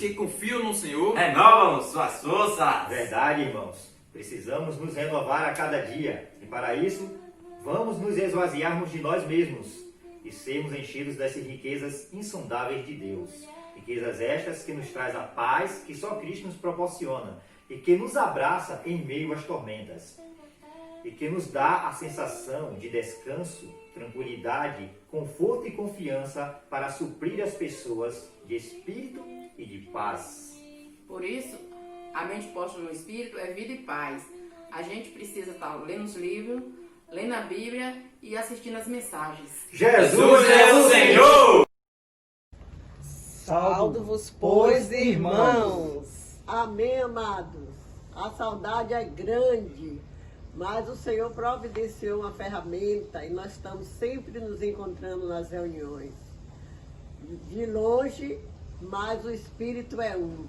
que confiam no Senhor renovam suas forças. Verdade, irmãos. Precisamos nos renovar a cada dia. E para isso, vamos nos esvaziarmos de nós mesmos e sermos enchidos dessas riquezas insondáveis de Deus. Riquezas estas que nos traz a paz que só Cristo nos proporciona e que nos abraça em meio às tormentas. E que nos dá a sensação de descanso, tranquilidade, conforto e confiança para suprir as pessoas de espírito e de paz. Por isso, a mente posta no Espírito é vida e paz. A gente precisa estar lendo os livros, lendo a Bíblia e assistindo as mensagens. Jesus é o Senhor! Saldo-vos, pois, irmãos. Amém, amados. A saudade é grande, mas o Senhor providenciou uma ferramenta e nós estamos sempre nos encontrando nas reuniões. De longe, mas o Espírito é um.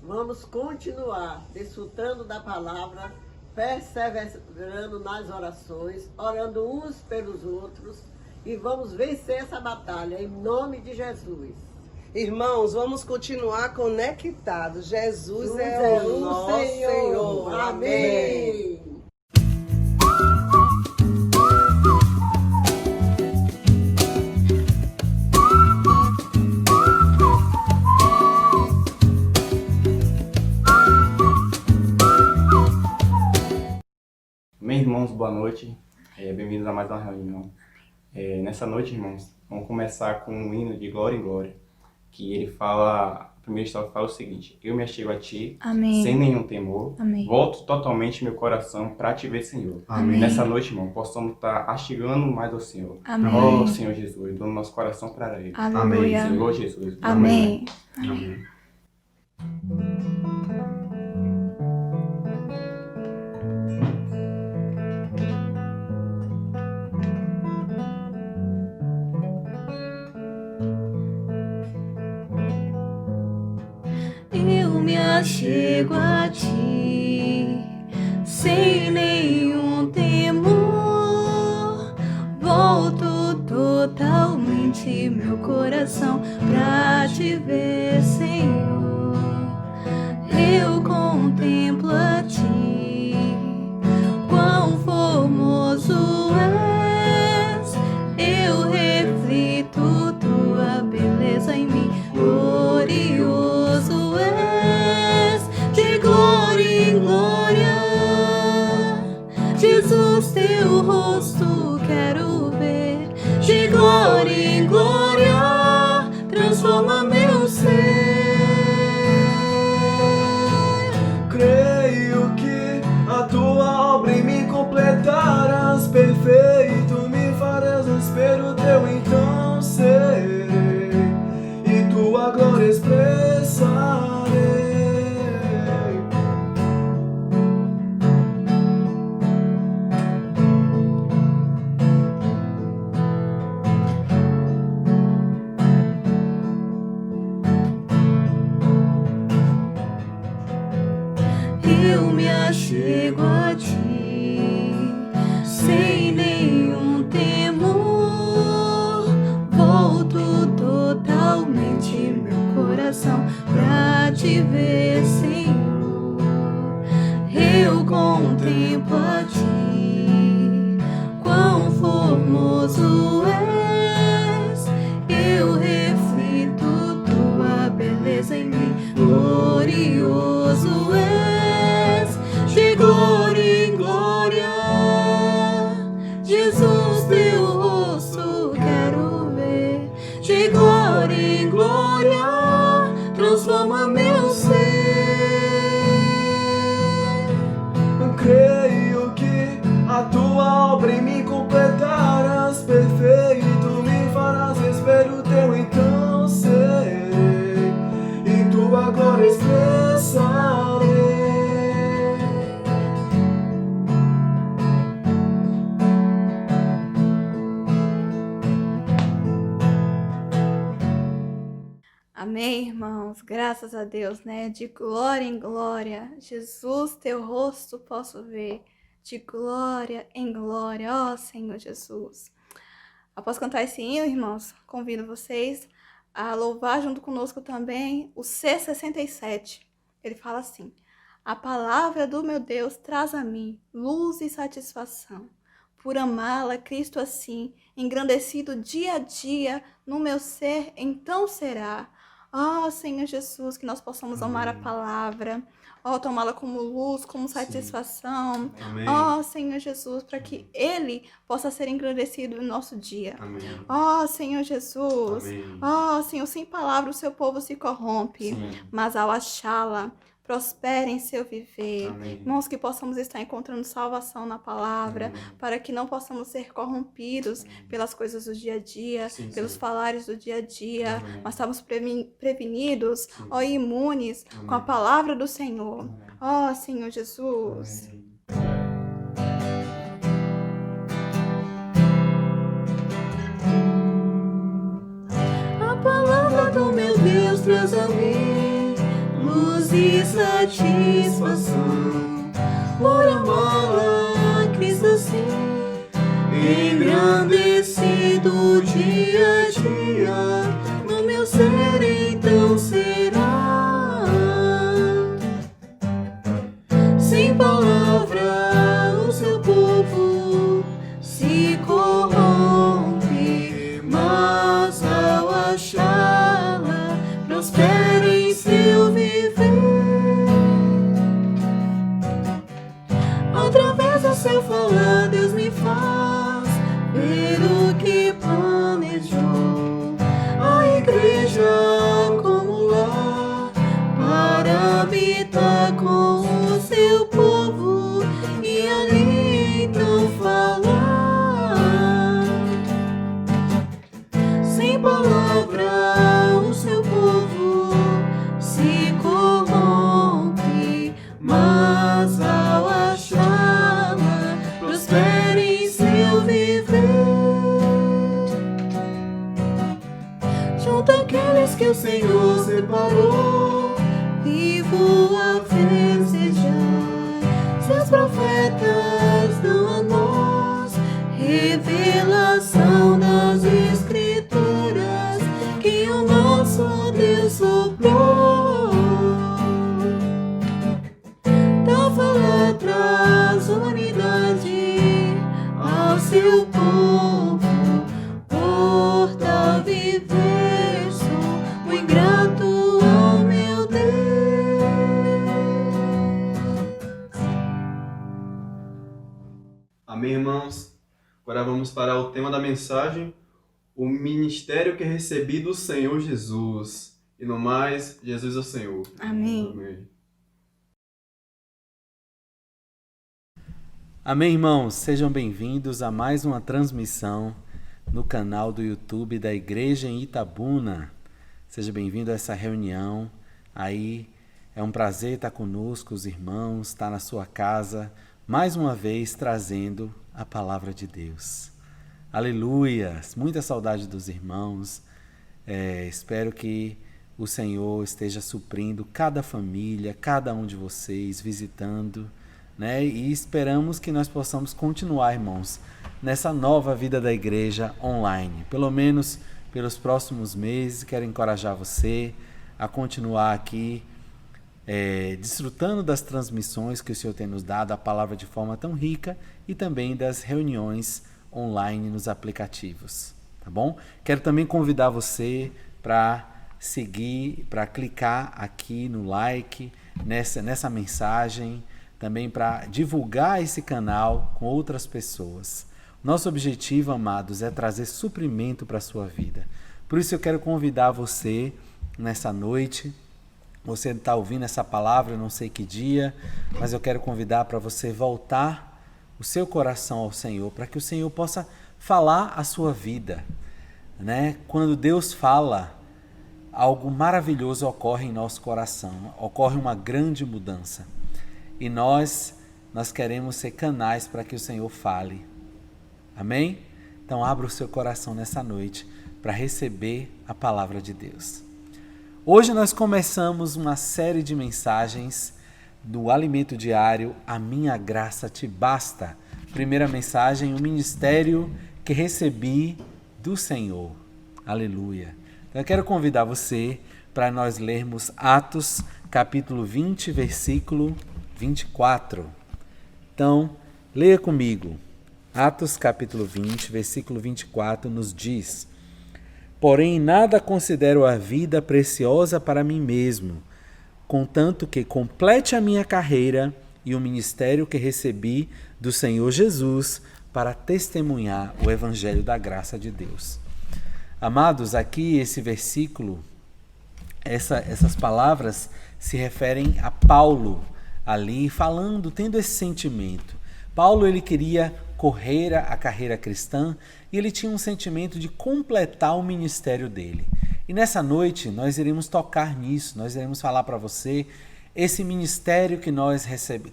Vamos continuar desfrutando da palavra, perseverando nas orações, orando uns pelos outros e vamos vencer essa batalha em nome de Jesus. Irmãos, vamos continuar conectados. Jesus é o nosso Senhor. Amém. Meus irmãos, boa noite. Bem-vindos a mais uma reunião. Nessa noite, irmãos, vamos começar com um hino de glória em glória, que ele fala, a primeira estrofe fala o seguinte: eu me achego a ti, Amém. Sem nenhum temor, Amém. volto totalmente meu coração para te ver, Senhor. Amém. Nessa noite, irmão, possamos estar achegando mais ao Senhor. Amém. Ó Senhor Jesus, dando nosso coração para Ele. Aleluia. Senhor Jesus. Amém. Amém. Eu me achego a ti, sem nenhum temor. Volto totalmente meu coração pra te ver, Senhor. Eu contemplo a ti, quão formoso és. Eu reflito tua beleza em mim, glorioso és, de glória em glória. Jesus, teu rosto quero ver, de glória em glória, transforma meu ser. Creio que a tua obra em mim completarás, perfeito me farás, espero teu então serei, e tua glória expressarei. Eu me achego a ti, sem nenhum temor. Volto totalmente meu coração pra te ver, Senhor. Eu contemplo a ti, quão formoso és. Eu reflito tua beleza em mim, glorioso és, de glória em glória. Jesus, teu rosto quero ver, de glória em glória, transforma meu ser. Creio que a tua obra em mim completarás, perfeito me farás, espero teu então serei, e tua glória expressarei. Amém, irmãos. Graças a Deus, né? De glória em glória. Jesus, teu rosto posso ver. De glória em glória, ó Senhor Jesus. Após cantar esse hino, irmãos, convido vocês a louvar junto conosco também o C67. Ele fala assim: a palavra do meu Deus traz a mim luz e satisfação. Por amá-la, Cristo assim, engrandecido dia a dia no meu ser, então será. Ó Senhor Jesus, que nós possamos amar a palavra, tomá-la como luz, como satisfação. Amém. Senhor Jesus, para que Ele possa ser engrandecido no nosso dia. Amém. Senhor Jesus. Amém. Senhor, sem palavra o seu povo se corrompe, Sim. mas ao achá-la, prospera em seu viver. Amém. Irmãos, que possamos estar encontrando salvação na palavra, para que não possamos ser corrompidos pelas coisas do dia a dia, Sim, pelos Senhor. falares do dia a dia, Amém. mas estamos prevenidos, e imunes Amém. com a palavra do Senhor. Senhor Jesus. Amém. A palavra do meu Deus traz a mim luz e satisfação. Por amá-la, Cristo assim, engrandecido dia a dia, no meu ser então será. Sem palavra o seu povo se corrompe, mas ao achá-la prospera em seu viver. Através do seu falar, Deus me faz ver o que planejou. A igreja como lar para habitar com o seu povo e ali então falar. Sem palavra o seu povo se corrompe, mas ao achá-la prospera em seu viver. Junto àqueles que o Senhor separou, vivo a festejar. Seus profetas dão a nós revelação das Escrituras que o nosso Deus soprou. Da fala traz humanidade ao seu povo. Por tal viver sou muito grato ao meu Deus. Amém, irmãos? Agora vamos para o tema da mensagem, o ministério que recebi do Senhor Jesus. E no mais, Jesus é o Senhor. Amém. Amém. Amém, irmãos? Sejam bem-vindos a mais uma transmissão no canal do YouTube da Igreja em Itabuna. Seja bem-vindo a essa reunião. Aí é um prazer estar conosco, os irmãos, estar na sua casa, mais uma vez trazendo a palavra de Deus. Aleluia! Muita saudade dos irmãos. Espero que o Senhor esteja suprindo cada família, cada um de vocês, visitando, né? E esperamos que nós possamos continuar, irmãos, nessa nova vida da igreja online. Pelo menos pelos próximos meses. Quero encorajar você a continuar aqui desfrutando das transmissões que o Senhor tem nos dado, a palavra de forma tão rica, e também das reuniões online nos aplicativos, tá bom? Quero também convidar você para seguir, para clicar aqui no like, nessa mensagem, também para divulgar esse canal com outras pessoas. Nosso objetivo, amados, é trazer suprimento para a sua vida. Por isso eu quero convidar você nessa noite. Você está ouvindo essa palavra, eu não sei que dia, mas eu quero convidar para você voltar o seu coração ao Senhor, para que o Senhor possa falar a sua vida, né? Quando Deus fala, algo maravilhoso ocorre em nosso coração, ocorre uma grande mudança. E nós queremos ser canais para que o Senhor fale. Amém? Então abra o seu coração nessa noite para receber a palavra de Deus. Hoje nós começamos uma série de mensagens do Alimento Diário, A Minha Graça Te Basta. Primeira mensagem, o ministério que recebi do Senhor. Aleluia. Então, eu quero convidar você para nós lermos Atos, capítulo 20, versículo 24. Então, leia comigo. Atos, capítulo 20, versículo 24, nos diz: Porém, nada considero a vida preciosa para mim mesmo, contanto que complete a minha carreira e o ministério que recebi do Senhor Jesus para testemunhar o evangelho da graça de Deus. Amados, aqui esse versículo, essas palavras se referem a Paulo ali falando, tendo esse sentimento. Paulo, ele queria correr a carreira cristã e ele tinha um sentimento de completar o ministério dele. E nessa noite nós iremos tocar nisso, nós iremos falar para você esse ministério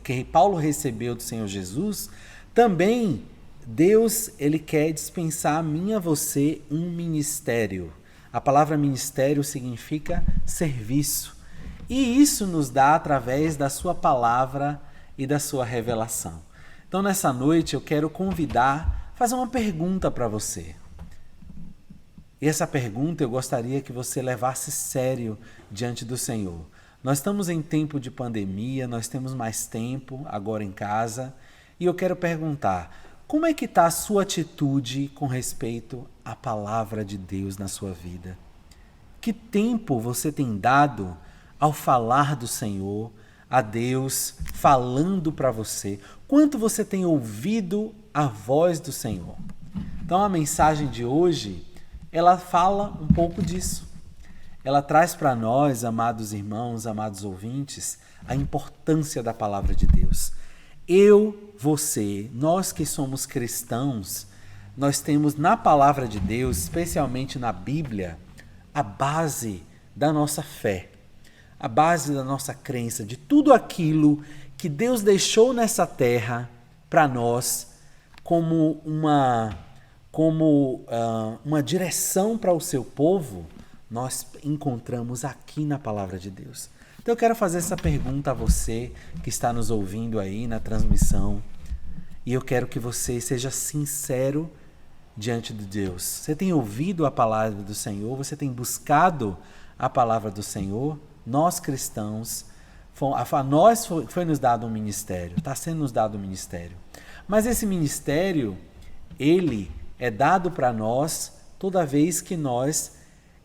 que Paulo recebeu do Senhor Jesus. Também Deus, ele quer dispensar a mim e a você um ministério. A palavra ministério significa serviço. E isso nos dá através da sua palavra e da sua revelação. Então, nessa noite, eu quero fazer uma pergunta para você. E essa pergunta eu gostaria que você levasse sério diante do Senhor. Nós estamos em tempo de pandemia, nós temos mais tempo agora em casa, e eu quero perguntar, como é que está a sua atitude com respeito à palavra de Deus na sua vida? Que tempo você tem dado ao falar do Senhor, a Deus falando para você? Quanto você tem ouvido a voz do Senhor? Então a mensagem de hoje, ela fala um pouco disso. Ela traz para nós, amados irmãos, amados ouvintes, a importância da palavra de Deus. Eu, você, nós que somos cristãos, nós temos na palavra de Deus, especialmente na Bíblia, a base da nossa fé, a base da nossa crença, de tudo aquilo que Deus deixou nessa terra para nós como uma direção para o seu povo, nós encontramos aqui na palavra de Deus. Então eu quero fazer essa pergunta a você que está nos ouvindo aí na transmissão, e eu quero que você seja sincero diante de Deus. Você tem ouvido a palavra do Senhor? Você tem buscado a palavra do Senhor? Nós cristãos, foi nos dado um ministério, está sendo nos dado um ministério. Mas esse ministério, ele é dado para nós toda vez que nós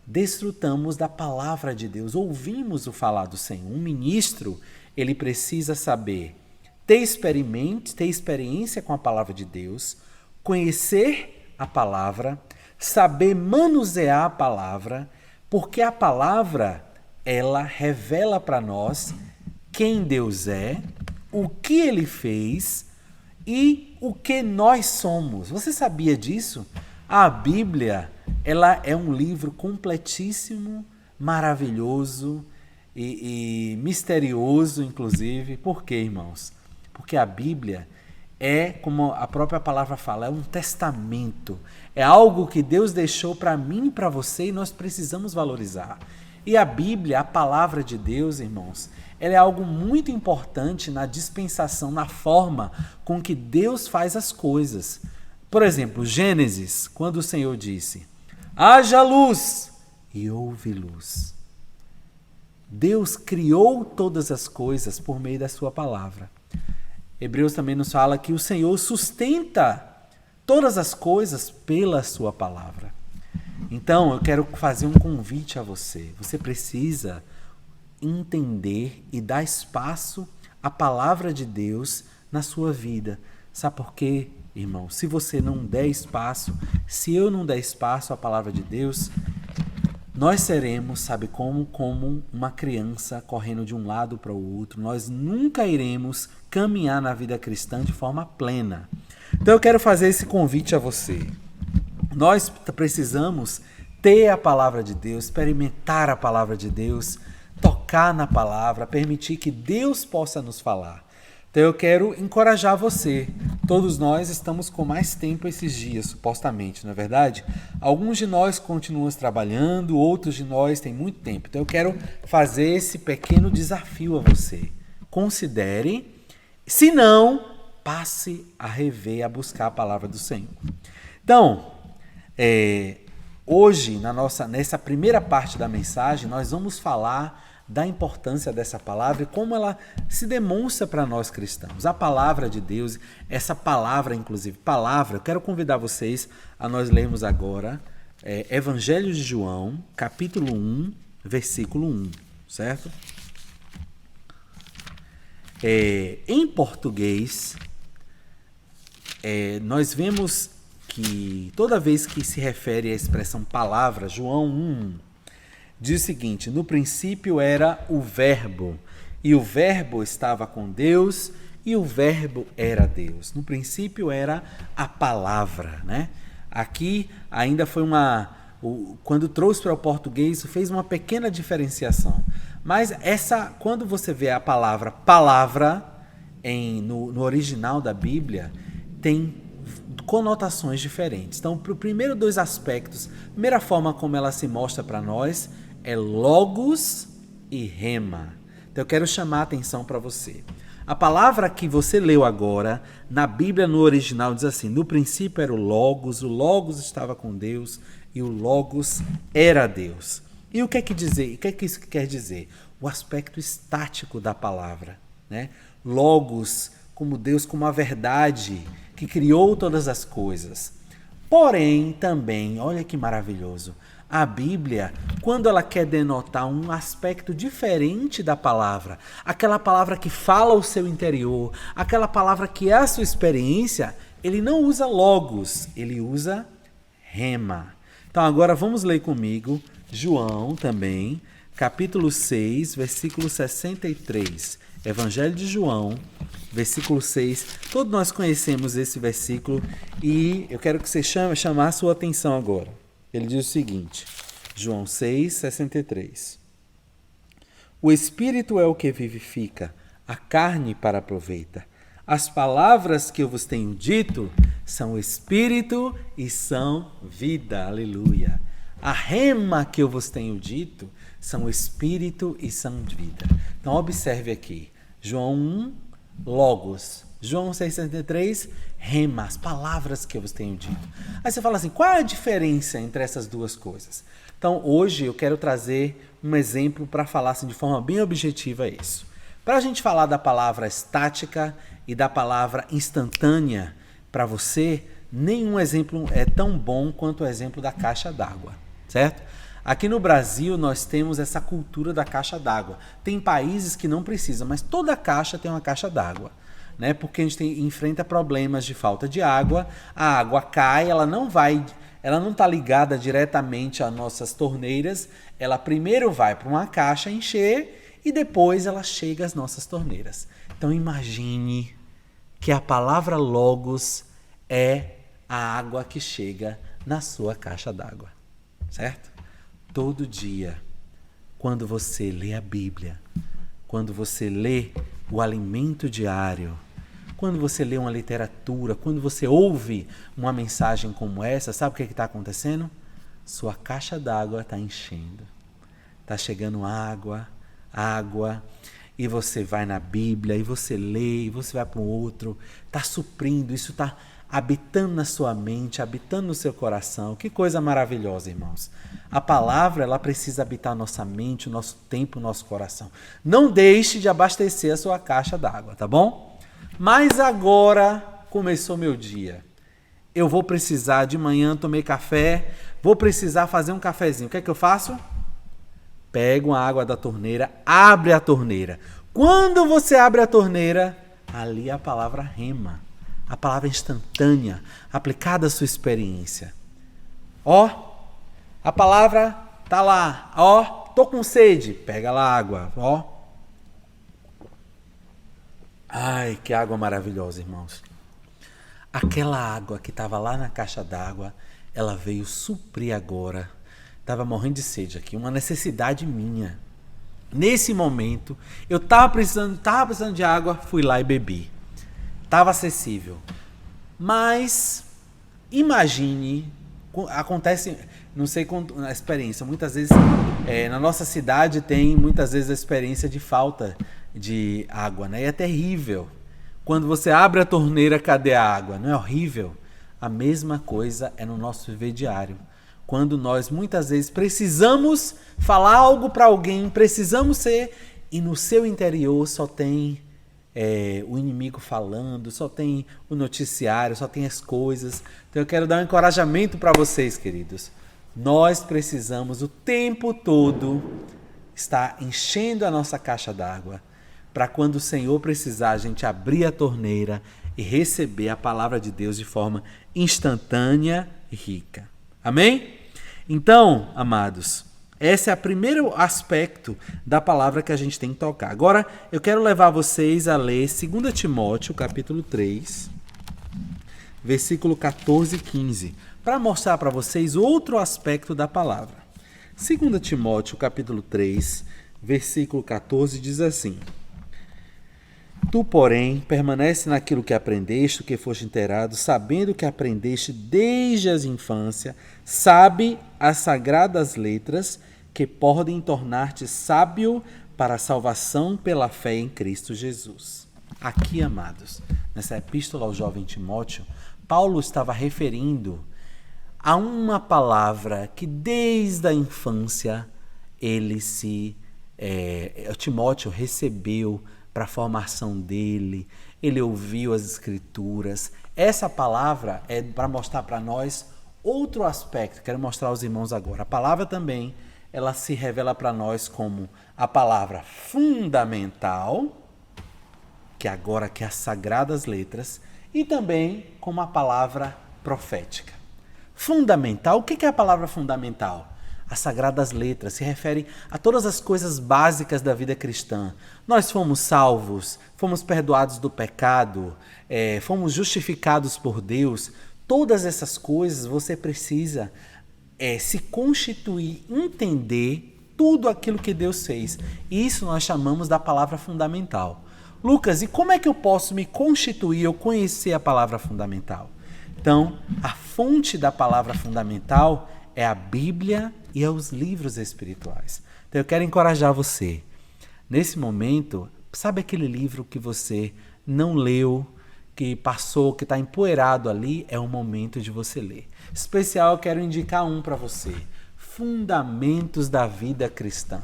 desfrutamos da palavra de Deus, ouvimos o falar do Senhor. Um ministro, ele precisa saber ter experiência com a palavra de Deus, conhecer a palavra, saber manusear a palavra, porque a palavra, ela revela para nós quem Deus é, o que Ele fez e o que nós somos. Você sabia disso? A Bíblia, ela é um livro completíssimo, maravilhoso e misterioso, inclusive. Por quê, irmãos? Porque a Bíblia é, como a própria palavra fala, é um testamento. É algo que Deus deixou para mim e para você e nós precisamos valorizar. E a Bíblia, a palavra de Deus, irmãos, ela é algo muito importante na dispensação, na forma com que Deus faz as coisas. Por exemplo, Gênesis, quando o Senhor disse: haja luz, e houve luz. Deus criou todas as coisas por meio da sua palavra. Hebreus também nos fala que o Senhor sustenta todas as coisas pela sua palavra. Então, eu quero fazer um convite a você. Você precisa entender e dar espaço à palavra de Deus na sua vida. Sabe por quê, irmão? Se você não der espaço, se eu não der espaço à palavra de Deus, nós seremos, sabe como uma criança correndo de um lado para o outro. Nós nunca iremos caminhar na vida cristã de forma plena. Então eu quero fazer esse convite a você. Nós precisamos ter a palavra de Deus, experimentar a palavra de Deus, tocar na palavra, permitir que Deus possa nos falar. Então eu quero encorajar você. Todos nós estamos com mais tempo esses dias, supostamente, não é verdade? Alguns de nós continuam trabalhando, outros de nós têm muito tempo. Então eu quero fazer esse pequeno desafio a você. Considere, se não, passe a rever, a buscar a palavra do Senhor. Então, hoje, nessa primeira parte da mensagem, nós vamos falar da importância dessa palavra e como ela se demonstra para nós cristãos. A palavra de Deus, essa palavra, inclusive, eu quero convidar vocês a nós lermos agora Evangelho de João, capítulo 1, versículo 1, certo? Em português, nós vemos que toda vez que se refere à expressão palavra, João 1, diz o seguinte: no princípio era o Verbo, e o Verbo estava com Deus, e o Verbo era Deus. No princípio era a palavra, né? Aqui ainda foi quando trouxe para o português, fez uma pequena diferenciação. Mas quando você vê a palavra no original da Bíblia, tem conotações diferentes. Então, para os primeiros dois aspectos, a primeira forma como ela se mostra para nós é logos e rema. Então, eu quero chamar a atenção para você. A palavra que você leu agora, na Bíblia, no original, diz assim: no princípio era o Logos estava com Deus e o Logos era Deus. E o que é que dizer? O que é que isso quer dizer? O aspecto estático da palavra, né? Logos como Deus, como a verdade que criou todas as coisas. Porém, também, olha que maravilhoso, a Bíblia, quando ela quer denotar um aspecto diferente da palavra, aquela palavra que fala o seu interior, aquela palavra que é a sua experiência, ele não usa logos, ele usa rema. Então agora vamos ler comigo João também, capítulo 6, versículo 63. Evangelho de João, versículo 6. Todos nós conhecemos esse versículo e eu quero que você chamar a sua atenção agora. Ele diz o seguinte, João 6, 63. O Espírito é o que vivifica, a carne para aproveita. As palavras que eu vos tenho dito são Espírito e são vida. Aleluia. A rema que eu vos tenho dito são Espírito e são vida. Então observe aqui. João 1, Logos. João 6,63, rema, as palavras que eu vos tenho dito. Aí você fala assim, qual é a diferença entre essas duas coisas? Então, hoje eu quero trazer um exemplo para falar assim, de forma bem objetiva isso. Para a gente falar da palavra estática e da palavra instantânea, para você, nenhum exemplo é tão bom quanto o exemplo da caixa d'água, certo? Aqui no Brasil, nós temos essa cultura da caixa d'água. Tem países que não precisam, mas toda caixa tem uma caixa d'água, né? Porque a gente enfrenta problemas de falta de água, a água cai, ela não está ligada diretamente às nossas torneiras, ela primeiro vai para uma caixa encher e depois ela chega às nossas torneiras. Então imagine que a palavra logos é a água que chega na sua caixa d'água, certo? Todo dia, quando você lê a Bíblia, quando você lê o alimento diário, quando você lê uma literatura, quando você ouve uma mensagem como essa, sabe o que está acontecendo? Sua caixa d'água está enchendo. Está chegando água, e você vai na Bíblia, e você lê, e você vai para um outro, está suprindo, isso está habitando na sua mente, habitando no seu coração. Que coisa maravilhosa, irmãos. A palavra, ela precisa habitar a nossa mente, o nosso tempo, o nosso coração. Não deixe de abastecer a sua caixa d'água, tá bom? Mas agora começou meu dia. Eu vou precisar, de manhã tomei café, vou precisar fazer um cafezinho. O que é que eu faço? Pego a água da torneira, abre a torneira. Quando você abre a torneira, ali é a palavra rema. A palavra instantânea, aplicada à sua experiência. Ó, a palavra tá lá. Ó, tô com sede. Pega lá a água. Ó. Ai, que água maravilhosa, irmãos. Aquela água que estava lá na caixa d'água, ela veio suprir agora. Estava morrendo de sede aqui, uma necessidade minha. Nesse momento, eu estava precisando de água, fui lá e bebi. Estava acessível. Mas imagine, acontece, não sei quanto a experiência, muitas vezes na nossa cidade tem muitas vezes a experiência de falta de água, né? E é terrível. Quando você abre a torneira, cadê a água? Não é horrível? A mesma coisa é no nosso viver diário. quando nós muitas vezes precisamos falar algo para alguém, precisamos ser, e no seu interior só tem o inimigo falando, só tem o noticiário, só tem as coisas. Então eu quero dar um encorajamento para vocês, queridos. Nós precisamos o tempo todo estar enchendo a nossa caixa d'água, para quando o Senhor precisar, a gente abrir a torneira e receber a palavra de Deus de forma instantânea e rica. Amém? Então, amados, esse é o primeiro aspecto da palavra que a gente tem que tocar. Agora, eu quero levar vocês a ler 2 Timóteo, capítulo 3, versículo 14 e 15, para mostrar para vocês outro aspecto da palavra. 2 Timóteo, capítulo 3, versículo 14, diz assim: Tu, porém, permanece naquilo que aprendeste, o que foste inteirado, sabendo que aprendeste desde as infância, sabe as sagradas letras, que podem tornar-te sábio para a salvação pela fé em Cristo Jesus. Aqui, amados, nessa epístola ao jovem Timóteo, Paulo estava referindo a uma palavra que desde a infância Timóteo recebeu para a formação dele, ele ouviu as escrituras. Essa palavra é para mostrar para nós outro aspecto, quero mostrar aos irmãos agora. A palavra também, ela se revela para nós como a palavra fundamental, que agora que é as sagradas letras, e também como a palavra profética. Fundamental, o que é a palavra fundamental? As sagradas letras se refere a todas as coisas básicas da vida cristã. Nós fomos salvos, fomos perdoados do pecado, fomos justificados por Deus. Todas essas coisas você precisa se constituir, entender tudo aquilo que Deus fez. Isso nós chamamos da palavra fundamental. Lucas, e como é que eu posso me constituir ou conhecer a palavra fundamental? Então, a fonte da palavra fundamental é a Bíblia e aos livros espirituais. Então eu quero encorajar você. Nesse momento, sabe aquele livro que você não leu, que passou, que está empoeirado ali? É o momento de você ler. Especial, eu quero indicar um para você. Fundamentos da Vida Cristã.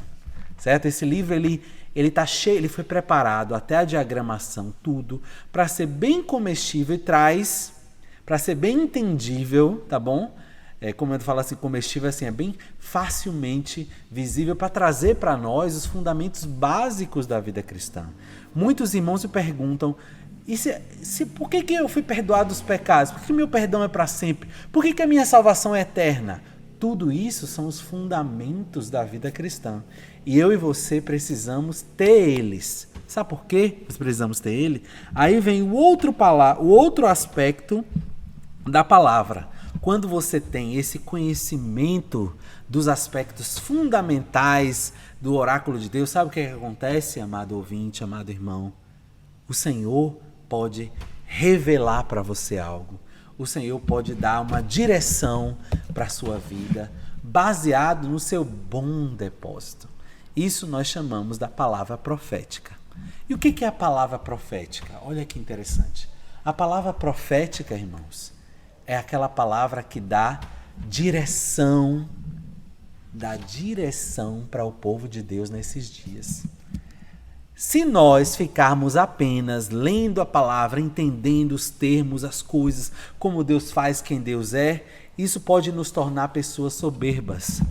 Certo? Esse livro, ele tá cheio, ele foi preparado até a diagramação, tudo, para ser bem comestível e traz, para ser bem entendível, tá bom? Como eu falo assim, comestível assim, é bem facilmente visível para trazer para nós os fundamentos básicos da vida cristã. Muitos irmãos me perguntam, por que eu fui perdoado dos pecados? Por que meu perdão é para sempre? Por que a minha salvação é eterna? Tudo isso são os fundamentos da vida cristã. E eu e você precisamos ter eles. Sabe por quê nós precisamos ter ele? Aí vem o outro aspecto da palavra. Quando você tem esse conhecimento dos aspectos fundamentais do oráculo de Deus, sabe o que acontece, amado ouvinte, amado irmão? O Senhor pode revelar para você algo. O Senhor pode dar uma direção para a sua vida, baseado no seu bom depósito. Isso nós chamamos da palavra profética. E o que é a palavra profética? Olha que interessante. A palavra profética, irmãos, é aquela palavra que dá direção para o povo de Deus nesses dias. Se nós ficarmos apenas lendo a palavra, entendendo os termos, as coisas, como Deus faz, quem Deus é, isso pode nos tornar pessoas soberbas.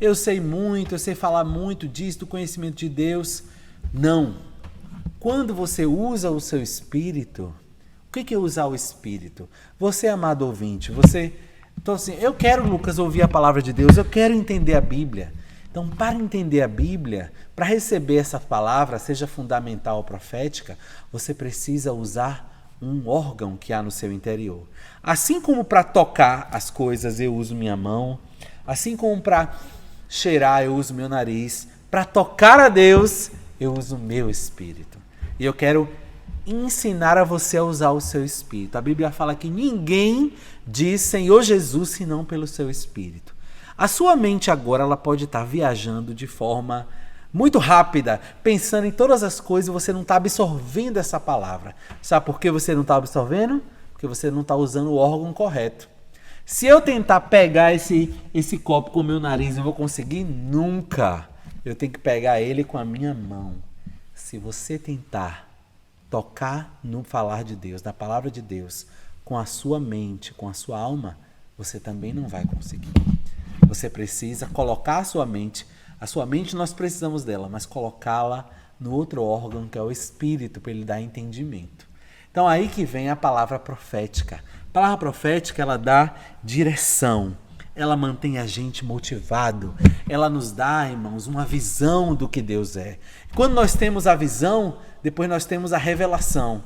Eu sei muito, eu sei falar muito disso, do conhecimento de Deus. Não. Quando você usa o seu espírito, o que é usar o espírito? Você, amado ouvinte, então assim, eu quero, Lucas, ouvir a palavra de Deus, eu quero entender a Bíblia. Então, para entender a Bíblia, para receber essa palavra, seja fundamental ou profética, você precisa usar um órgão que há no seu interior. Assim como para tocar as coisas eu uso minha mão, assim como para cheirar eu uso meu nariz, para tocar a Deus eu uso o meu espírito. E eu quero ensinar a você a usar o seu espírito. A Bíblia fala que ninguém diz Senhor Jesus senão pelo seu espírito. A sua mente agora ela pode estar viajando de forma muito rápida, pensando em todas as coisas e você não está absorvendo essa palavra. Sabe por que você não está absorvendo? Porque você não está usando o órgão correto. Se eu tentar pegar esse copo com o meu nariz, eu vou conseguir? Nunca. Eu tenho que pegar ele com a minha mão. Se você tentar tocar no falar de Deus, na palavra de Deus, com a sua mente, com a sua alma, você também não vai conseguir. Você precisa colocar a sua mente nós precisamos dela, mas colocá-la no outro órgão, que é o espírito, para ele dar entendimento. Então aí que vem a palavra profética. A palavra profética, ela dá direção, ela mantém a gente motivado, ela nos dá, irmãos, uma visão do que Deus é. Quando nós temos a visão, depois nós temos a revelação,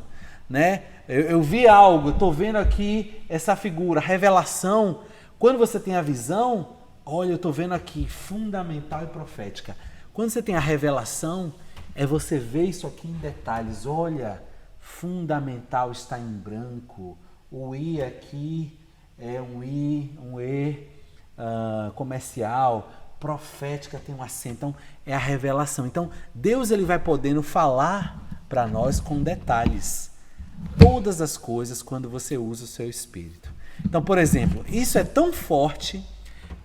né? Eu vi algo, estou vendo aqui essa figura, revelação. Quando você tem a visão, olha, eu estou vendo aqui, fundamental e profética. Quando você tem a revelação, é você ver isso aqui em detalhes. Olha, fundamental está em branco. O I aqui é um E comercial. Profética tem um acento. Então, é a revelação. Então, Deus ele vai podendo falar para nós com detalhes. Todas as coisas quando você usa o seu espírito. Então, por exemplo, isso é tão forte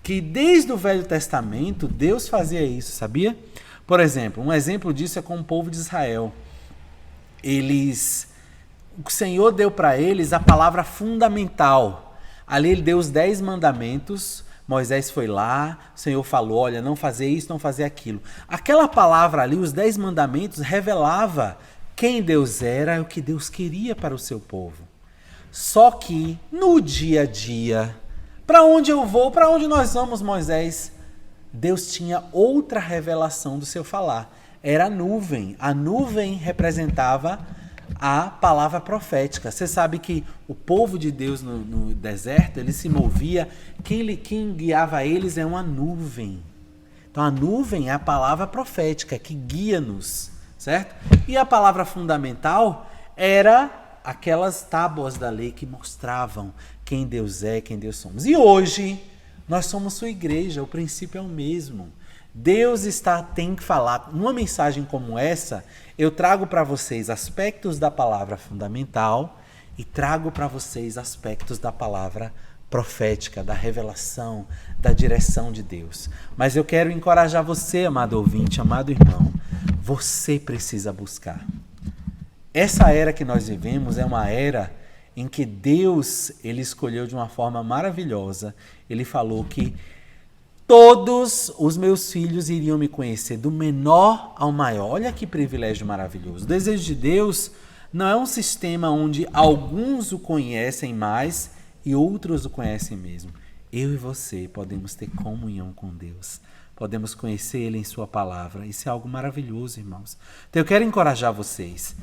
que desde o Velho Testamento Deus fazia isso, sabia? Por exemplo, um exemplo disso é com o povo de Israel. O Senhor deu para eles a palavra fundamental. Ali ele deu os 10 mandamentos, Moisés foi lá, o Senhor falou, olha, não fazer isso, não fazer aquilo. Aquela palavra ali, os 10 mandamentos, revelava quem Deus era e o que Deus queria para o seu povo. Só que no dia a dia, para onde eu vou, para onde nós vamos, Moisés? Deus tinha outra revelação do seu falar. Era a nuvem. A nuvem representava a palavra profética. Você sabe que o povo de Deus no deserto, ele se movia, quem guiava eles é uma nuvem. Então a nuvem é a palavra profética que guia-nos, certo? E a palavra fundamental era aquelas tábuas da lei que mostravam quem Deus é, quem Deus somos. E hoje, nós somos sua igreja, o princípio é o mesmo. Deus tem que falar. Numa mensagem como essa, eu trago para vocês aspectos da palavra fundamental e trago para vocês aspectos da palavra profética, da revelação, da direção de Deus. Mas eu quero encorajar você, amado ouvinte, amado irmão, você precisa buscar. Essa era que nós vivemos é uma era em que Deus, ele escolheu de uma forma maravilhosa. Ele falou que todos os meus filhos iriam me conhecer, do menor ao maior. Olha que privilégio maravilhoso. O desejo de Deus não é um sistema onde alguns o conhecem mais e outros o conhecem mesmo. Eu e você podemos ter comunhão com Deus. Podemos conhecer Ele em sua palavra. Isso é algo maravilhoso, irmãos. Então eu quero encorajar vocês.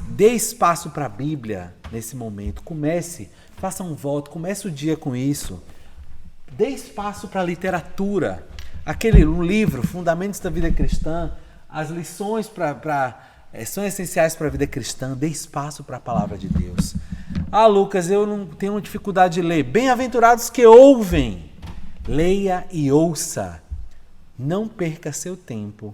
Dê espaço para a Bíblia nesse momento. Faça um voto, comece o dia com isso. Dê espaço para a literatura. Um livro, Fundamentos da Vida Cristã, as lições são essenciais para a vida cristã. Dê espaço para a palavra de Deus. Ah, Lucas, eu não tenho dificuldade de ler. Bem-aventurados que ouvem. Leia e ouça. Não perca seu tempo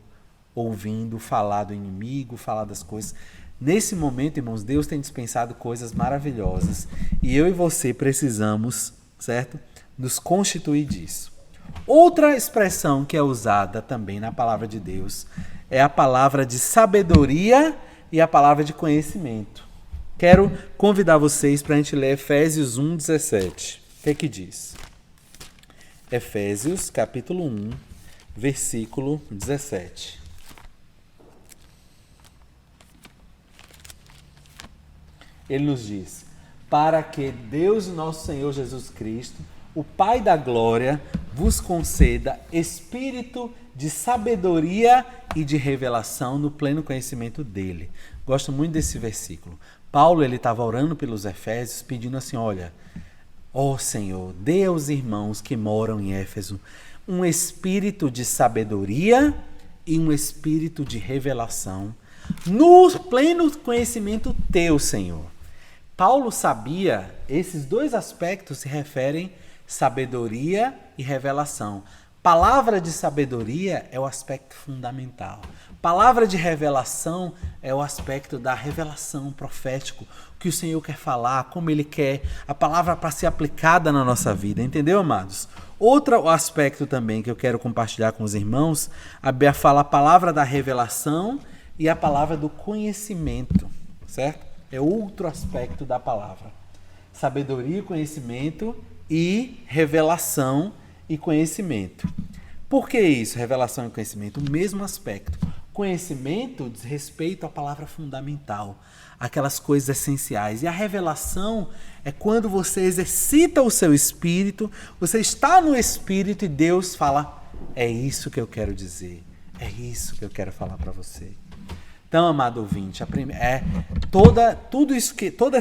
ouvindo falar do inimigo, falar das coisas. Nesse momento, irmãos, Deus tem dispensado coisas maravilhosas. E eu e você precisamos, certo? Nos constituir disso. Outra expressão que é usada também na palavra de Deus é a palavra de sabedoria e a palavra de conhecimento. Quero convidar vocês para a gente ler Efésios 1:17. O que é que diz? Efésios, capítulo 1, versículo 17. Ele nos diz: para que Deus, nosso Senhor Jesus Cristo, o Pai da glória, vos conceda espírito de sabedoria e de revelação no pleno conhecimento dele. Gosto muito desse versículo. Paulo, ele estava orando pelos Efésios, pedindo assim, olha, ó Senhor, dê aos irmãos que moram em Éfeso um espírito de sabedoria e um espírito de revelação no pleno conhecimento teu, Senhor. Paulo sabia, esses dois aspectos se referem sabedoria e revelação. Palavra de sabedoria é o aspecto fundamental. Palavra de revelação é o aspecto da revelação profético, o que o Senhor quer falar, como Ele quer a palavra para ser aplicada na nossa vida. Entendeu, amados? Outro aspecto também que eu quero compartilhar com os irmãos, a Bíblia fala a palavra da revelação e a palavra do conhecimento, certo? É outro aspecto da palavra. Sabedoria e conhecimento e revelação e conhecimento. Por que isso, revelação e conhecimento? O mesmo aspecto. Conhecimento diz respeito à palavra fundamental, aquelas coisas essenciais. E a revelação é quando você exercita o seu espírito, você está no espírito e Deus fala, é isso que eu quero dizer, é isso que eu quero falar para você. Então, amado ouvinte, toda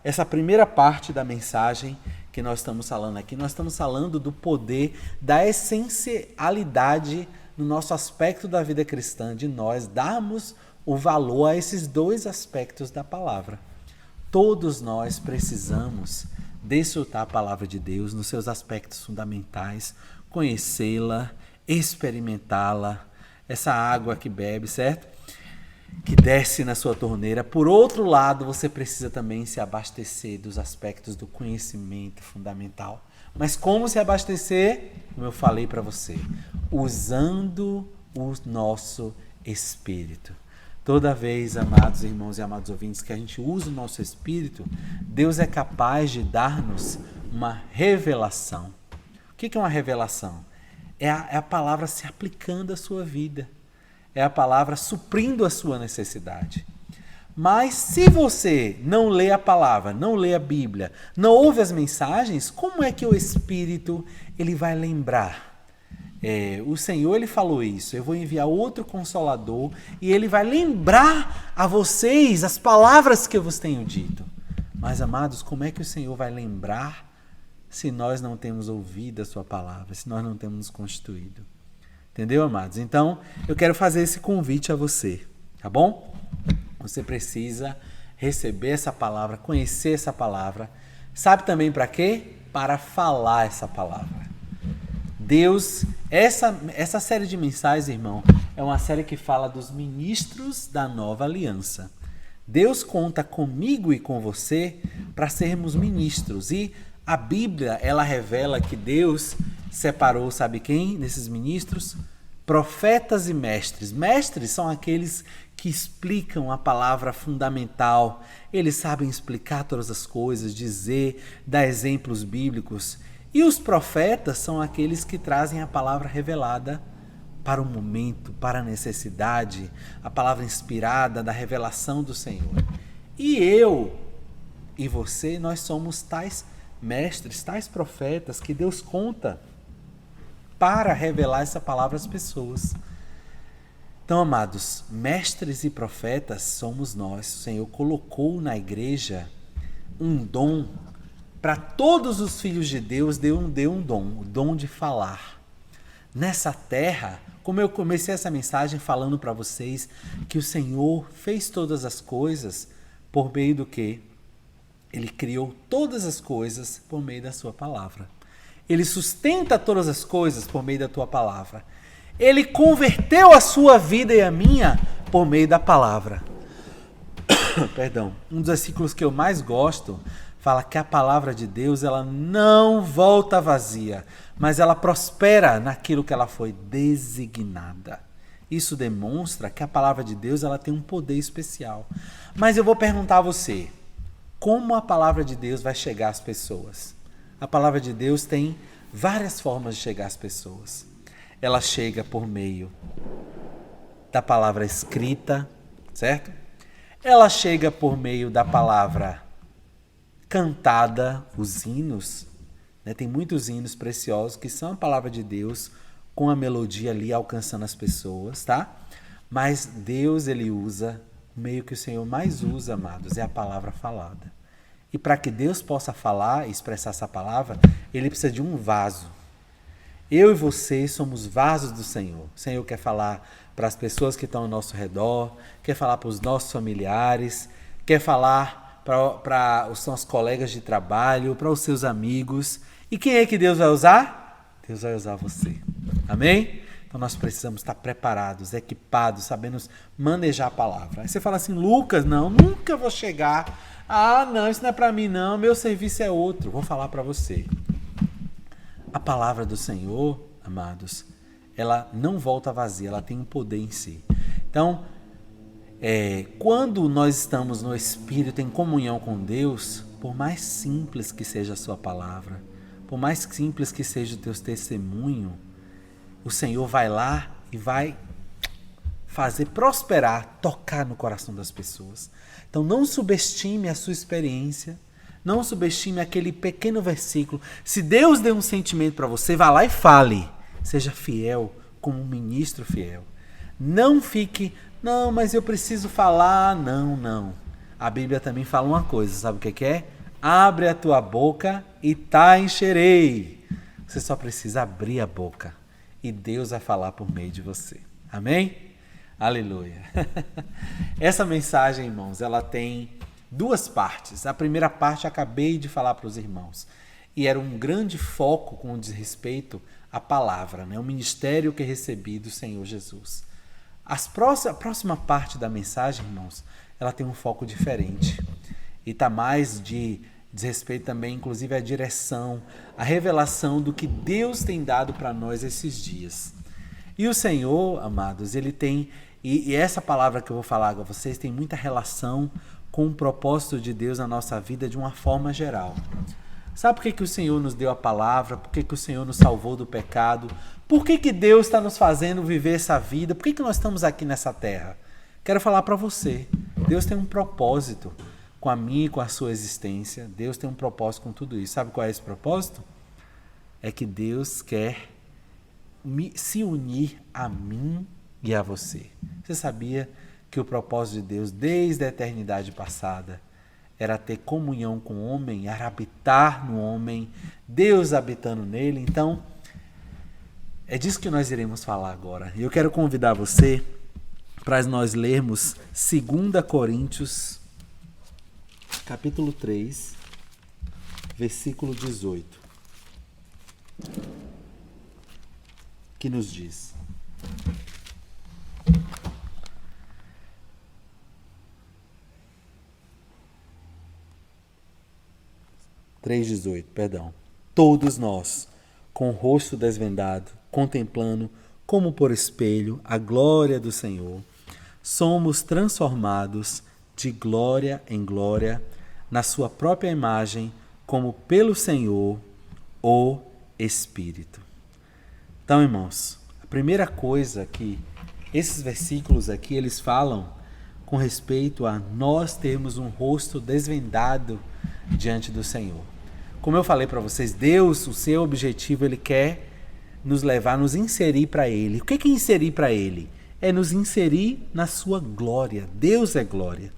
essa primeira parte da mensagem que nós estamos falando aqui, nós estamos falando do poder, da essencialidade no nosso aspecto da vida cristã, de nós darmos o valor a esses dois aspectos da palavra. Todos nós precisamos desfrutar a palavra de Deus nos seus aspectos fundamentais, conhecê-la, experimentá-la, essa água que bebe, certo? Que desce na sua torneira. Por outro lado, você precisa também se abastecer dos aspectos do conhecimento fundamental. Mas como se abastecer? Como eu falei para você, usando o nosso espírito. Toda vez, amados irmãos e amados ouvintes, que a gente usa o nosso espírito, Deus é capaz de dar-nos uma revelação. O que é uma revelação? É a palavra se aplicando à sua vida. É a palavra suprindo a sua necessidade. Mas se você não lê a palavra, não lê a Bíblia, não ouve as mensagens, como é que o Espírito ele vai lembrar? O Senhor ele falou isso, eu vou enviar outro Consolador e ele vai lembrar a vocês as palavras que eu vos tenho dito. Mas, amados, como é que o Senhor vai lembrar se nós não temos ouvido a sua palavra, se nós não temos nos constituído? Entendeu, amados? Então, eu quero fazer esse convite a você, tá bom? Você precisa receber essa palavra, conhecer essa palavra. Sabe também para quê? Para falar essa palavra. Deus, essa série de mensagens, irmão, é uma série que fala dos ministros da nova aliança. Deus conta comigo e com você para sermos ministros. E a Bíblia, ela revela que Deus separou, sabe quem desses ministros? Profetas e mestres. Mestres são aqueles que explicam a palavra fundamental. Eles sabem explicar todas as coisas, dizer, dar exemplos bíblicos. E os profetas são aqueles que trazem a palavra revelada para o momento, para a necessidade, a palavra inspirada da revelação do Senhor. E eu e você, nós somos tais mestres, tais profetas que Deus conta para revelar essa palavra às pessoas. Então, amados, mestres e profetas somos nós. O Senhor colocou na igreja um dom. Para todos os filhos de Deus, deu um dom, o dom de falar. Nessa terra, como eu comecei essa mensagem falando para vocês, que o Senhor fez todas as coisas por meio do quê? Ele criou todas as coisas por meio da sua palavra. Ele sustenta todas as coisas por meio da tua palavra. Ele converteu a sua vida e a minha por meio da palavra. Perdão. Um dos versículos que eu mais gosto fala que a palavra de Deus ela não volta vazia, mas ela prospera naquilo que ela foi designada. Isso demonstra que a palavra de Deus ela tem um poder especial. Mas eu vou perguntar a você, como a palavra de Deus vai chegar às pessoas? A palavra de Deus tem várias formas de chegar às pessoas. Ela chega por meio da palavra escrita, certo? Ela chega por meio da palavra cantada, os hinos. Né? Tem muitos hinos preciosos que são a palavra de Deus com a melodia ali alcançando as pessoas, tá? Mas Deus, ele usa, o meio que o Senhor mais usa, amados, é a palavra falada. E para que Deus possa falar e expressar essa palavra, ele precisa de um vaso. Eu e você somos vasos do Senhor. O Senhor quer falar para as pessoas que estão ao nosso redor, quer falar para os nossos familiares, quer falar para os nossos colegas de trabalho, para os seus amigos. E quem é que Deus vai usar? Deus vai usar você. Amém? Então nós precisamos estar preparados, equipados, sabendo manejar a palavra. Aí você fala assim, Lucas, não, nunca vou chegar. Ah, não, isso não é para mim não, meu serviço é outro. Vou falar para você. A palavra do Senhor, amados, ela não volta vazia, ela tem um poder em si. Então, quando nós estamos no Espírito, em comunhão com Deus, por mais simples que seja a sua palavra, por mais simples que seja o teu testemunho, o Senhor vai lá e vai fazer prosperar, tocar no coração das pessoas. Então não subestime a sua experiência, não subestime aquele pequeno versículo. Se Deus deu um sentimento para você, vá lá e fale. Seja fiel como um ministro fiel. Não fique, não, mas eu preciso falar. Não. A Bíblia também fala uma coisa, sabe o que é? Abre a tua boca e tá encherei. Você só precisa abrir a boca e Deus vai falar por meio de você. Amém? Aleluia. Essa mensagem, irmãos, ela tem duas partes. A primeira parte eu acabei de falar para os irmãos. E era um grande foco com diz respeito à palavra, né? O ministério que recebi do Senhor Jesus. A próxima parte da mensagem, irmãos, ela tem um foco diferente. E está mais diz respeito também, inclusive, à direção, à revelação do que Deus tem dado para nós esses dias. E o Senhor, amados, ele tem, e essa palavra que eu vou falar com vocês tem muita relação com o propósito de Deus na nossa vida de uma forma geral. Sabe por que o Senhor nos deu a palavra? Por que o Senhor nos salvou do pecado? Por que Deus está nos fazendo viver essa vida? Por que nós estamos aqui nessa terra? Quero falar para você. Deus tem um propósito com a minha e com a sua existência. Deus tem um propósito com tudo isso. Sabe qual é esse propósito? É que Deus quer se unir a mim e a você. Você sabia que o propósito de Deus desde a eternidade passada era ter comunhão com o homem, era habitar no homem, Deus habitando nele? Então, é disso que nós iremos falar agora. E eu quero convidar você para nós lermos 2 Coríntios, capítulo 3, versículo 18, que nos diz: todos nós, com o rosto desvendado, contemplando, como por espelho, a glória do Senhor, somos transformados de glória em glória, na sua própria imagem, como pelo Senhor, o Espírito. Então, irmãos, a primeira coisa que esses versículos aqui, eles falam com respeito a nós termos um rosto desvendado diante do Senhor. Como eu falei para vocês, Deus, o seu objetivo, ele quer nos levar, nos inserir para Ele. O que é inserir para Ele? É nos inserir na sua glória. Deus é glória.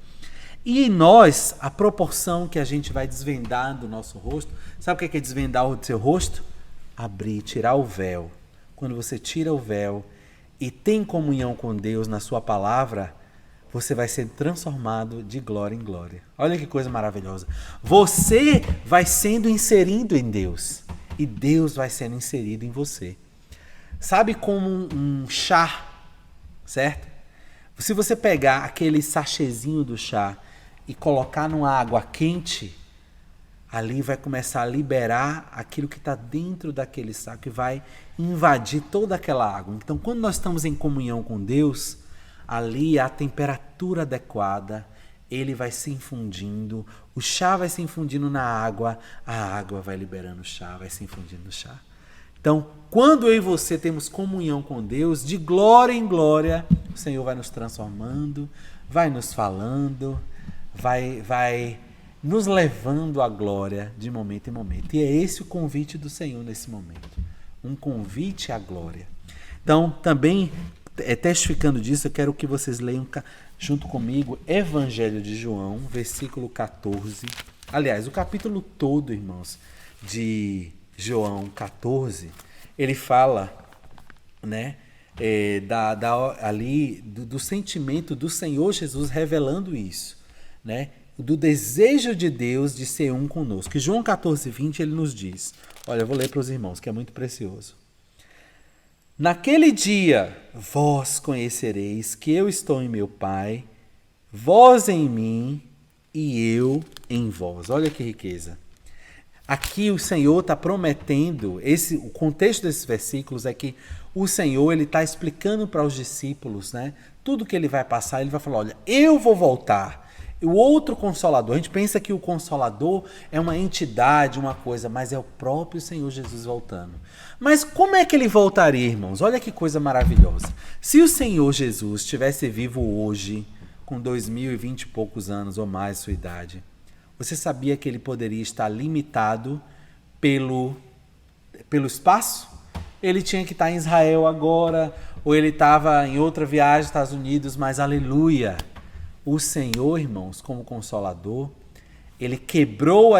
E em nós, a proporção que a gente vai desvendar do nosso rosto, sabe o que é desvendar o seu rosto? Abrir, tirar o véu. Quando você tira o véu e tem comunhão com Deus na sua palavra, você vai ser transformado de glória em glória. Olha que coisa maravilhosa. Você vai sendo inserido em Deus e Deus vai sendo inserido em você. Sabe como um chá, certo? Se você pegar aquele sachêzinho do chá e colocar numa água quente, ali vai começar a liberar aquilo que está dentro daquele saco e vai invadir toda aquela água. Então, quando nós estamos em comunhão com Deus, ali a temperatura adequada, ele vai se infundindo, o chá vai se infundindo na água, a água vai liberando o chá, vai se infundindo no chá. Então, quando eu e você temos comunhão com Deus, de glória em glória, o Senhor vai nos transformando, vai nos falando, vai nos levando à glória de momento em momento. E é esse o convite do Senhor nesse momento, um convite à glória. Então, também, testificando disso, eu quero que vocês leiam junto comigo Evangelho de João, versículo 14. Aliás, o capítulo todo, irmãos, de João 14, ele fala, né, do sentimento do Senhor Jesus revelando isso, né? do desejo de Deus de ser um conosco. E João 14:20 ele nos diz, olha, eu vou ler para os irmãos, que é muito precioso. Naquele dia, vós conhecereis que eu estou em meu Pai, vós em mim e eu em vós. Olha que riqueza. Aqui o Senhor está prometendo, o contexto desses versículos é que o Senhor está explicando para os discípulos, né, tudo que ele vai passar. Ele vai falar, olha, eu vou voltar. O outro Consolador, a gente pensa que o Consolador é uma entidade, uma coisa, mas é o próprio Senhor Jesus voltando. Mas como é que ele voltaria, irmãos? Olha que coisa maravilhosa. Se o Senhor Jesus estivesse vivo hoje, com 2020 e poucos anos ou mais sua idade, você sabia que ele poderia estar limitado pelo espaço? Ele tinha que estar em Israel agora, ou ele estava em outra viagem nos Estados Unidos, mas aleluia! O Senhor, irmãos, como Consolador, ele quebrou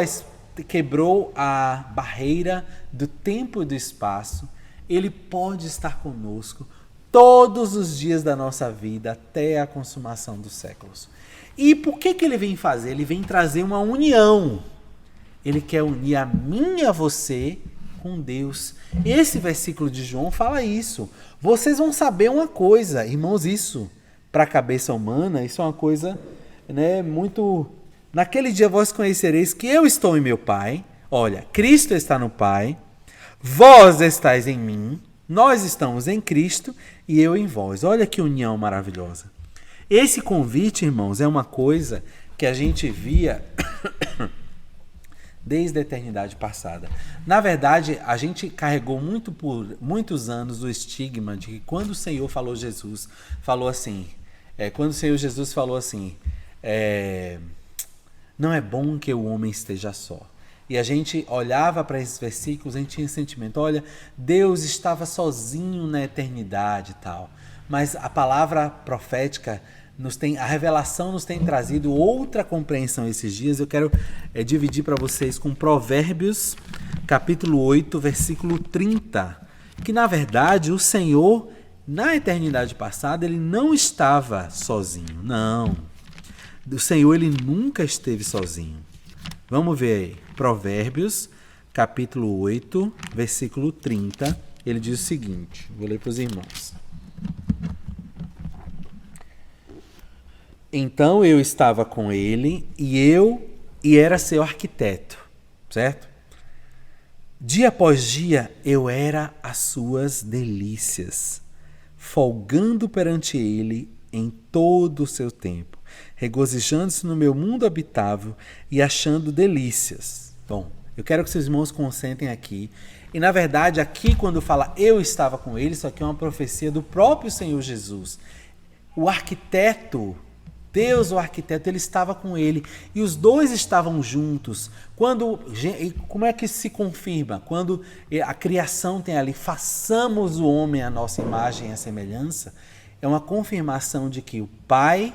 a barreira do tempo e do espaço. Ele pode estar conosco todos os dias da nossa vida até a consumação dos séculos. E por que ele vem fazer? Ele vem trazer uma união. Ele quer unir a mim e a você com Deus. Esse versículo de João fala isso. Vocês vão saber uma coisa, irmãos, isso para a cabeça humana, isso é uma coisa, né, muito... Naquele dia vós conhecereis que eu estou em meu Pai. Olha, Cristo está no Pai, vós estáis em mim, nós estamos em Cristo e eu em vós. Olha que união maravilhosa. Esse convite, irmãos, é uma coisa que a gente via desde a eternidade passada. Na verdade, a gente carregou por muitos anos o estigma de que quando o Senhor falou assim, não é bom que o homem esteja só. E a gente olhava para esses versículos, a gente tinha esse sentimento, olha, Deus estava sozinho na eternidade e tal. Mas a palavra profética, a revelação nos tem trazido outra compreensão esses dias. Eu quero dividir para vocês com Provérbios, capítulo 8, versículo 30. Que na verdade o Senhor, na eternidade passada, ele não estava sozinho. Não. O Senhor, ele nunca esteve sozinho. Vamos ver aí. Provérbios, capítulo 8, versículo 30. Ele diz o seguinte, vou ler para os irmãos. Então eu estava com ele e era seu arquiteto, certo? Dia após dia eu era as suas delícias, folgando perante ele em todo o seu tempo, regozijando-se no meu mundo habitável e achando delícias. Bom, eu quero que seus irmãos concentrem aqui. E na verdade aqui quando fala eu estava com ele, isso aqui é uma profecia do próprio Senhor Jesus. O arquiteto, Deus, o arquiteto, ele estava com ele e os dois estavam juntos. Como é que se confirma? Quando a criação tem ali, façamos o homem à nossa imagem e à semelhança, é uma confirmação de que o Pai,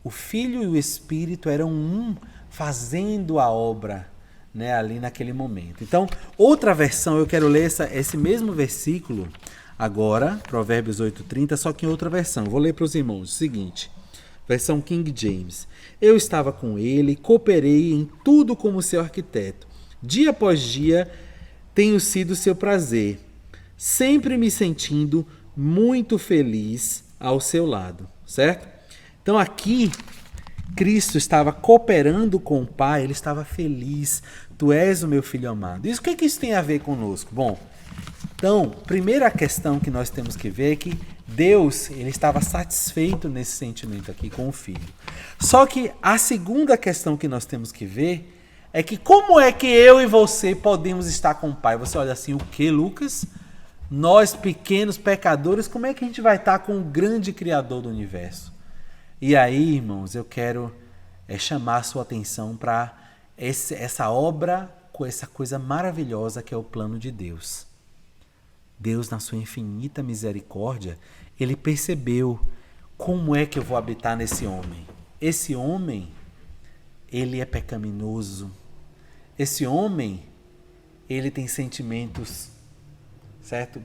o Filho e o Espírito eram um, fazendo a obra, né, ali naquele momento. Então, outra versão, eu quero ler esse mesmo versículo agora, Provérbios 8:30, só que em outra versão. Vou ler para os irmãos o seguinte. Versão King James. Eu estava com ele, cooperei em tudo como seu arquiteto. Dia após dia tenho sido seu prazer, sempre me sentindo muito feliz ao seu lado, certo? Então aqui, Cristo estava cooperando com o Pai, ele estava feliz. Tu és o meu filho amado. Isso, o que isso tem a ver conosco? Bom, então, primeira questão que nós temos que ver é que Deus, ele estava satisfeito nesse sentimento aqui com o Filho. Só que a segunda questão que nós temos que ver é que como é que eu e você podemos estar com o Pai? Você olha assim, o que, Lucas? Nós, pequenos pecadores, como é que a gente vai estar com o grande Criador do universo? E aí, irmãos, eu quero chamar a sua atenção para essa obra, com essa coisa maravilhosa que é o plano de Deus. Deus, na sua infinita misericórdia, ele percebeu como é que eu vou habitar nesse homem. Esse homem, ele é pecaminoso. Esse homem, ele tem sentimentos, certo?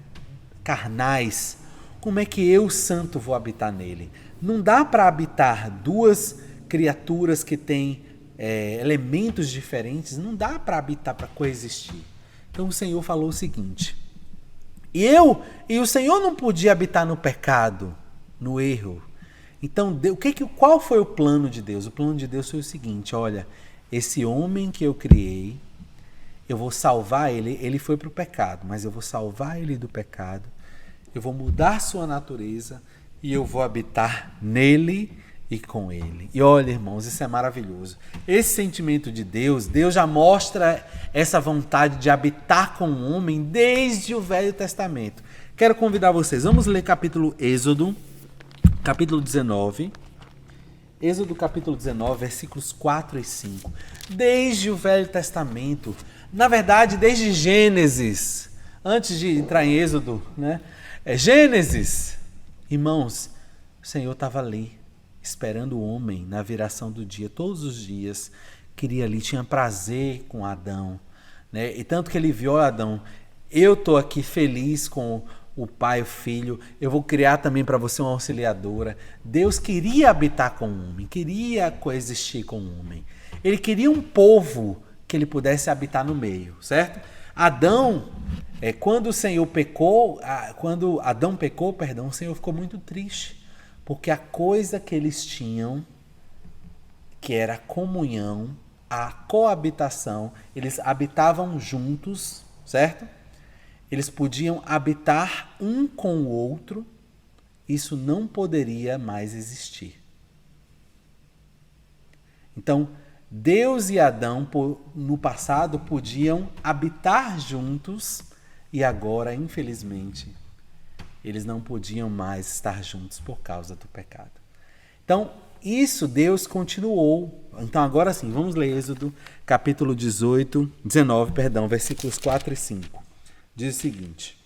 Carnais. Como é que eu, santo, vou habitar nele? Não dá para habitar duas criaturas que têm elementos diferentes, não dá para habitar, para coexistir. Então o Senhor falou o seguinte: e o Senhor não podia habitar no pecado, no erro. Então, qual foi o plano de Deus? O plano de Deus foi o seguinte: olha, esse homem que eu criei, eu vou salvar ele foi para o pecado, mas eu vou salvar ele do pecado, eu vou mudar sua natureza e eu vou habitar nele e com ele. E olha, irmãos, isso é maravilhoso. Esse sentimento de Deus já mostra essa vontade de habitar com o homem desde o Velho Testamento. Quero convidar vocês, vamos ler Êxodo, capítulo 19. Êxodo capítulo 19, versículos 4 e 5. Desde o Velho Testamento, na verdade, desde Gênesis, antes de entrar em Êxodo, né? Gênesis, irmãos, o Senhor estava ali, esperando o homem na viração do dia, todos os dias, queria ali, tinha prazer com Adão, né? E tanto que ele viu: Adão, eu estou aqui feliz com o pai, o filho, eu vou criar também para você uma auxiliadora. Deus queria habitar com o homem, queria coexistir com o homem. Ele queria um povo que ele pudesse habitar no meio, certo? Adão, quando Adão pecou, o Senhor ficou muito triste, porque a coisa que eles tinham, que era a comunhão, a coabitação, eles habitavam juntos, certo? Eles podiam habitar um com o outro, isso não poderia mais existir. Então, Deus e Adão, no passado, podiam habitar juntos e agora, infelizmente, eles não podiam mais estar juntos por causa do pecado. Então, isso Deus continuou. Então, agora sim, vamos ler Êxodo, capítulo 19, versículos 4 e 5. Diz o seguinte: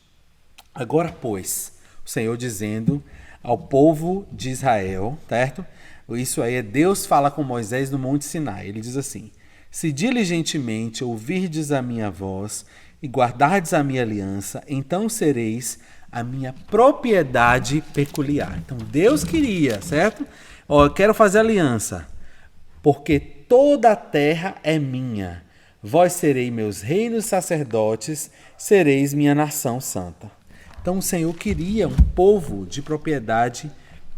agora, pois, o Senhor dizendo ao povo de Israel, certo? Isso aí Deus fala com Moisés no Monte Sinai. Ele diz assim: se diligentemente ouvirdes a minha voz e guardardes a minha aliança, então sereis a minha propriedade peculiar. Então Deus queria, certo? Eu quero fazer aliança, porque toda a terra é minha. Vós sereis meus reinos sacerdotes, sereis minha nação santa. Então o Senhor queria um povo de propriedade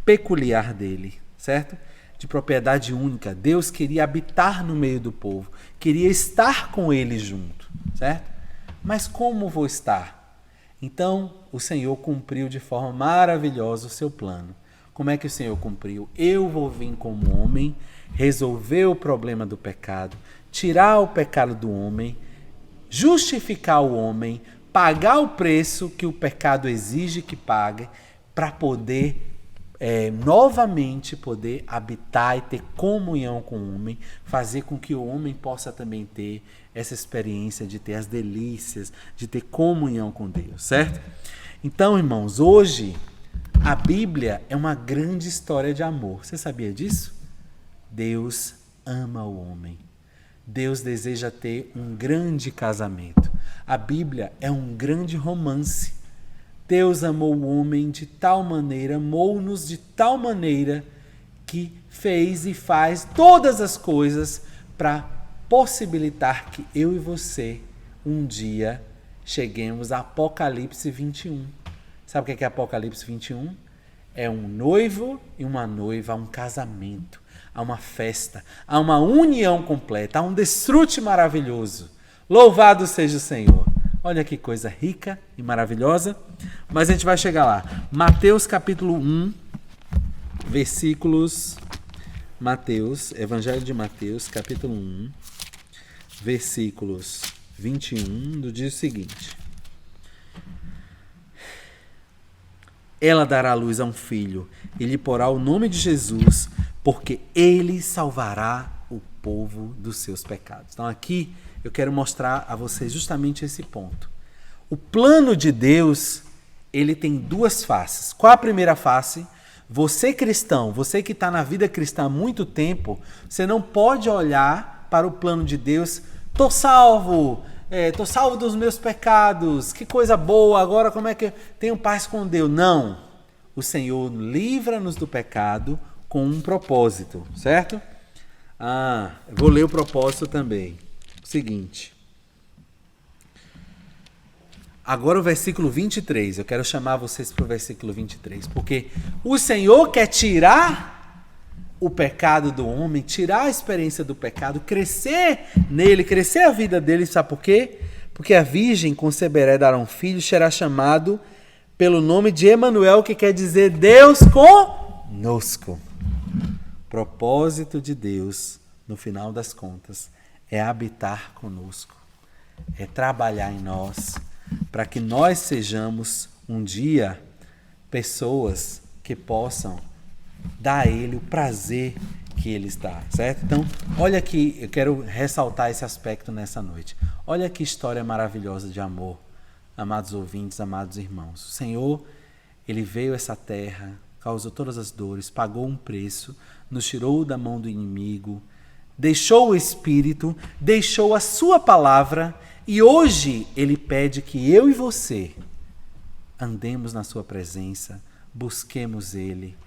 peculiar dele, certo? De propriedade única. Deus queria habitar no meio do povo, queria estar com ele junto, certo? Mas como vou estar? Então o Senhor cumpriu de forma maravilhosa o seu plano. Como é que o Senhor cumpriu? Eu vou vir como homem, resolver o problema do pecado, tirar o pecado do homem, justificar o homem, pagar o preço que o pecado exige que pague, para poder novamente poder habitar e ter comunhão com o homem, fazer com que o homem possa também ter essa experiência de ter as delícias, de ter comunhão com Deus, certo? Então, irmãos, hoje a Bíblia é uma grande história de amor. Você sabia disso? Deus ama o homem. Deus deseja ter um grande casamento. A Bíblia é um grande romance. Deus amou o homem de tal maneira, amou-nos de tal maneira, que fez e faz todas as coisas para possibilitar que eu e você um dia cheguemos a Apocalipse 21. Sabe o que é Apocalipse 21? É um noivo e uma noiva, há um casamento, há uma festa, há uma união completa, há um desfrute maravilhoso. Louvado seja o Senhor. Olha que coisa rica e maravilhosa. Mas a gente vai chegar lá. Mateus capítulo 1, versículos... Evangelho de Mateus, capítulo 1, versículos 21, diz o seguinte: ela dará luz a um filho, e lhe porá o nome de Jesus, porque ele salvará o povo dos seus pecados. Então aqui eu quero mostrar a vocês justamente esse ponto. O plano de Deus, ele tem duas faces. Qual a primeira face? Você cristão, você que está na vida cristã há muito tempo, você não pode olhar para o plano de Deus: estou salvo dos meus pecados, que coisa boa, agora como é que eu tenho paz com Deus? Não, o Senhor livra-nos do pecado com um propósito, certo? Eu vou ler o propósito também. O seguinte. Agora o versículo 23. Eu quero chamar vocês para o versículo 23. Porque o Senhor quer tirar o pecado do homem, tirar a experiência do pecado, crescer nele, crescer a vida dele. Sabe por quê? Porque a virgem conceberá e dará um filho, será chamado pelo nome de Emanuel, que quer dizer Deus conosco. O propósito de Deus, no final das contas, é habitar conosco, é trabalhar em nós, para que nós sejamos um dia pessoas que possam dar a Ele o prazer que Ele está, certo? Então, olha aqui, eu quero ressaltar esse aspecto nessa noite. Olha que história maravilhosa de amor, amados ouvintes, amados irmãos. O Senhor, Ele veio a essa terra, causou todas as dores, pagou um preço, nos tirou da mão do inimigo, deixou o Espírito, deixou a sua palavra e hoje Ele pede que eu e você andemos na sua presença, busquemos Ele.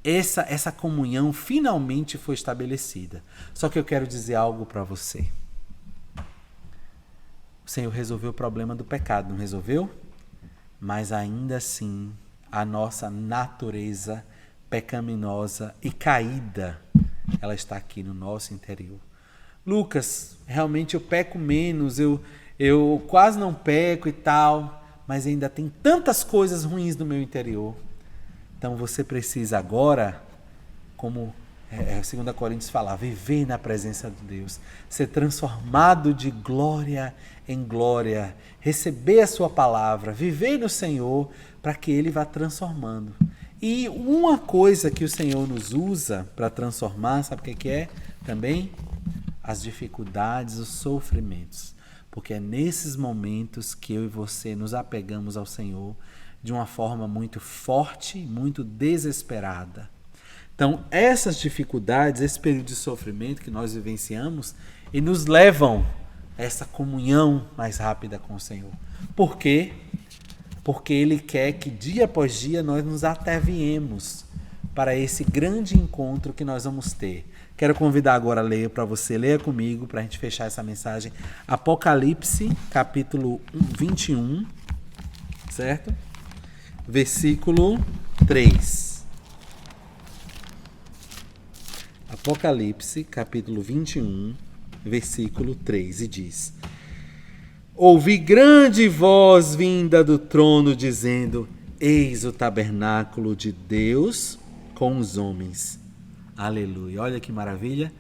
Essa comunhão finalmente foi estabelecida. Só que eu quero dizer algo para você. O Senhor resolveu o problema do pecado, não resolveu? Mas ainda assim, a nossa natureza pecaminosa e caída, ela está aqui no nosso interior. Lucas, realmente eu peco menos, eu quase não peco e tal, mas ainda tem tantas coisas ruins no meu interior. Então você precisa agora, como 2 Coríntios fala, viver na presença de Deus, ser transformado de glória em glória, receber a sua palavra, viver no Senhor, para que Ele vá transformando. E uma coisa que o Senhor nos usa para transformar, sabe o que é? Também as dificuldades, os sofrimentos. Porque é nesses momentos que eu e você nos apegamos ao Senhor de uma forma muito forte, muito desesperada. Então, essas dificuldades, esse período de sofrimento que nós vivenciamos, e nos levam a essa comunhão mais rápida com o Senhor. Por quê? Porque Ele quer que dia após dia nós nos ataviemos para esse grande encontro que nós vamos ter. Quero convidar agora a ler para você, leia comigo para a gente fechar essa mensagem. Apocalipse, capítulo 21, certo? Versículo 3. Apocalipse, capítulo 21, versículo 3, e diz: Ouvi grande voz vinda do trono dizendo: Eis o tabernáculo de Deus com os homens. Aleluia. Olha que maravilha.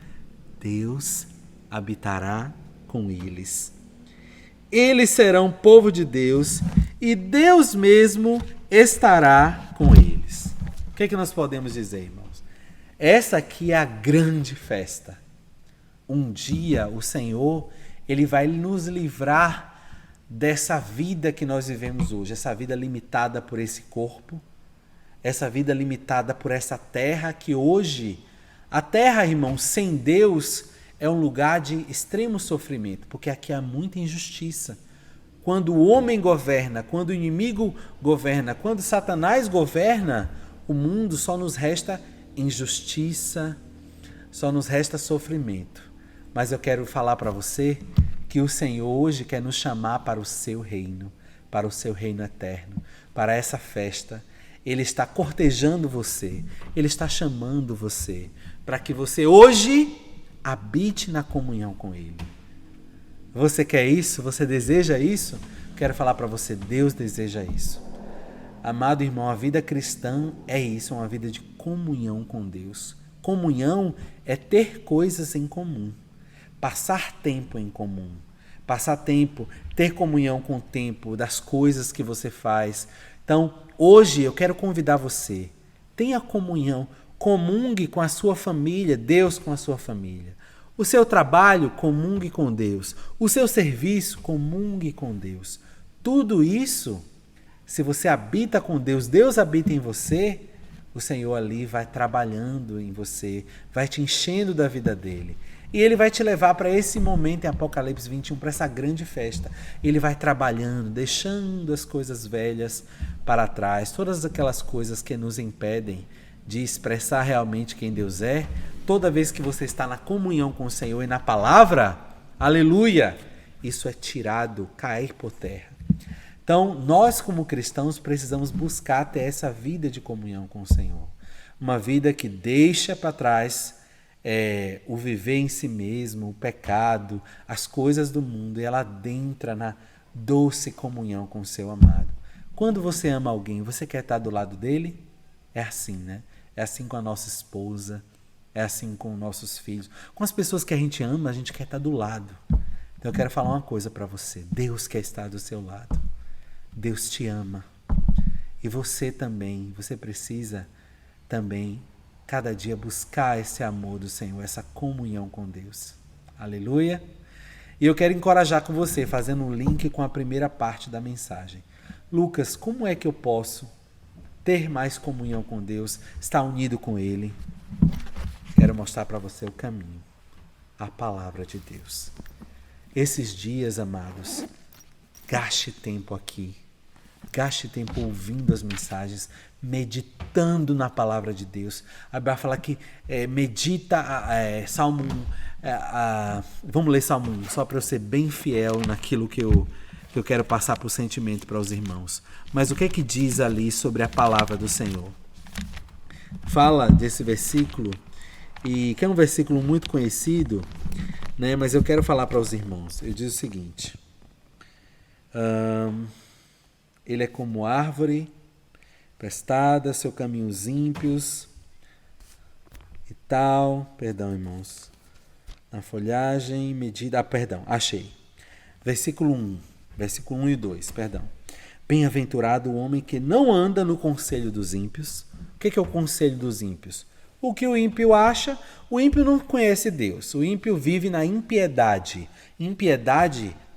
Deus habitará com eles. Eles serão povo de Deus e Deus mesmo estará com eles. O que é que nós podemos dizer, irmãos? Essa aqui é a grande festa. Um dia o Senhor, Ele vai nos livrar dessa vida que nós vivemos hoje, essa vida limitada por esse corpo, essa vida limitada por essa terra que hoje, a terra, irmão, sem Deus é um lugar de extremo sofrimento, porque aqui há muita injustiça. Quando o homem governa, quando o inimigo governa, quando Satanás governa, o mundo só nos resta injustiça, só nos resta sofrimento. Mas eu quero falar para você que o Senhor hoje quer nos chamar para o seu reino eterno, para essa festa. Ele está cortejando você, Ele está chamando você, para que você hoje habite na comunhão com Ele. Você quer isso? Você deseja isso? Quero falar para você, Deus deseja isso. Amado irmão, a vida cristã é isso, uma vida de comunhão com Deus. Comunhão é ter coisas em comum, passar tempo em comum, passar tempo, ter comunhão com o tempo, das coisas que você faz. Então, hoje eu quero convidar você, tenha comunhão, comungue com a sua família, Deus com a sua família. O seu trabalho, comungue com Deus. O seu serviço, comungue com Deus. Tudo isso, se você habita com Deus, Deus habita em você, o Senhor ali vai trabalhando em você, vai te enchendo da vida dele. E ele vai te levar para esse momento em Apocalipse 21, para essa grande festa. Ele vai trabalhando, deixando as coisas velhas para trás, todas aquelas coisas que nos impedem de expressar realmente quem Deus é, toda vez que você está na comunhão com o Senhor e na palavra, aleluia, isso é tirado, cair por terra. Então, nós como cristãos precisamos buscar ter essa vida de comunhão com o Senhor. Uma vida que deixa para trás o viver em si mesmo, o pecado, as coisas do mundo, e ela adentra na doce comunhão com o seu amado. Quando você ama alguém, você quer estar do lado dele? É assim, né? É assim com a nossa esposa, é assim com nossos filhos. Com as pessoas que a gente ama, a gente quer estar do lado. Então eu quero falar uma coisa para você. Deus quer estar do seu lado. Deus te ama. E você também, você precisa também, cada dia, buscar esse amor do Senhor, essa comunhão com Deus. Aleluia! E eu quero encorajar com você, fazendo um link com a primeira parte da mensagem. Lucas, como é que eu posso ter mais comunhão com Deus, estar unido com Ele? Quero mostrar para você o caminho, a palavra de Deus. Esses dias, amados, gaste tempo aqui, gaste tempo ouvindo as mensagens, meditando na palavra de Deus. A Bíblia fala que medita Salmo 1. Vamos ler Salmo 1, só para eu ser bem fiel naquilo que eu quero passar por sentimento para os irmãos. Mas o que é que diz ali sobre a palavra do Senhor? Fala desse versículo, e que é um versículo muito conhecido, né? Mas eu quero falar para os irmãos. Ele diz o seguinte: ele é como árvore prestada, seu caminhos ímpios e tal. Perdão, irmãos. Na folhagem, medida. Achei. Versículo 1 e 2, perdão. Bem-aventurado o homem que não anda no conselho dos ímpios. O que é o conselho dos ímpios? O que o ímpio acha? O ímpio não conhece Deus. O ímpio vive na impiedade.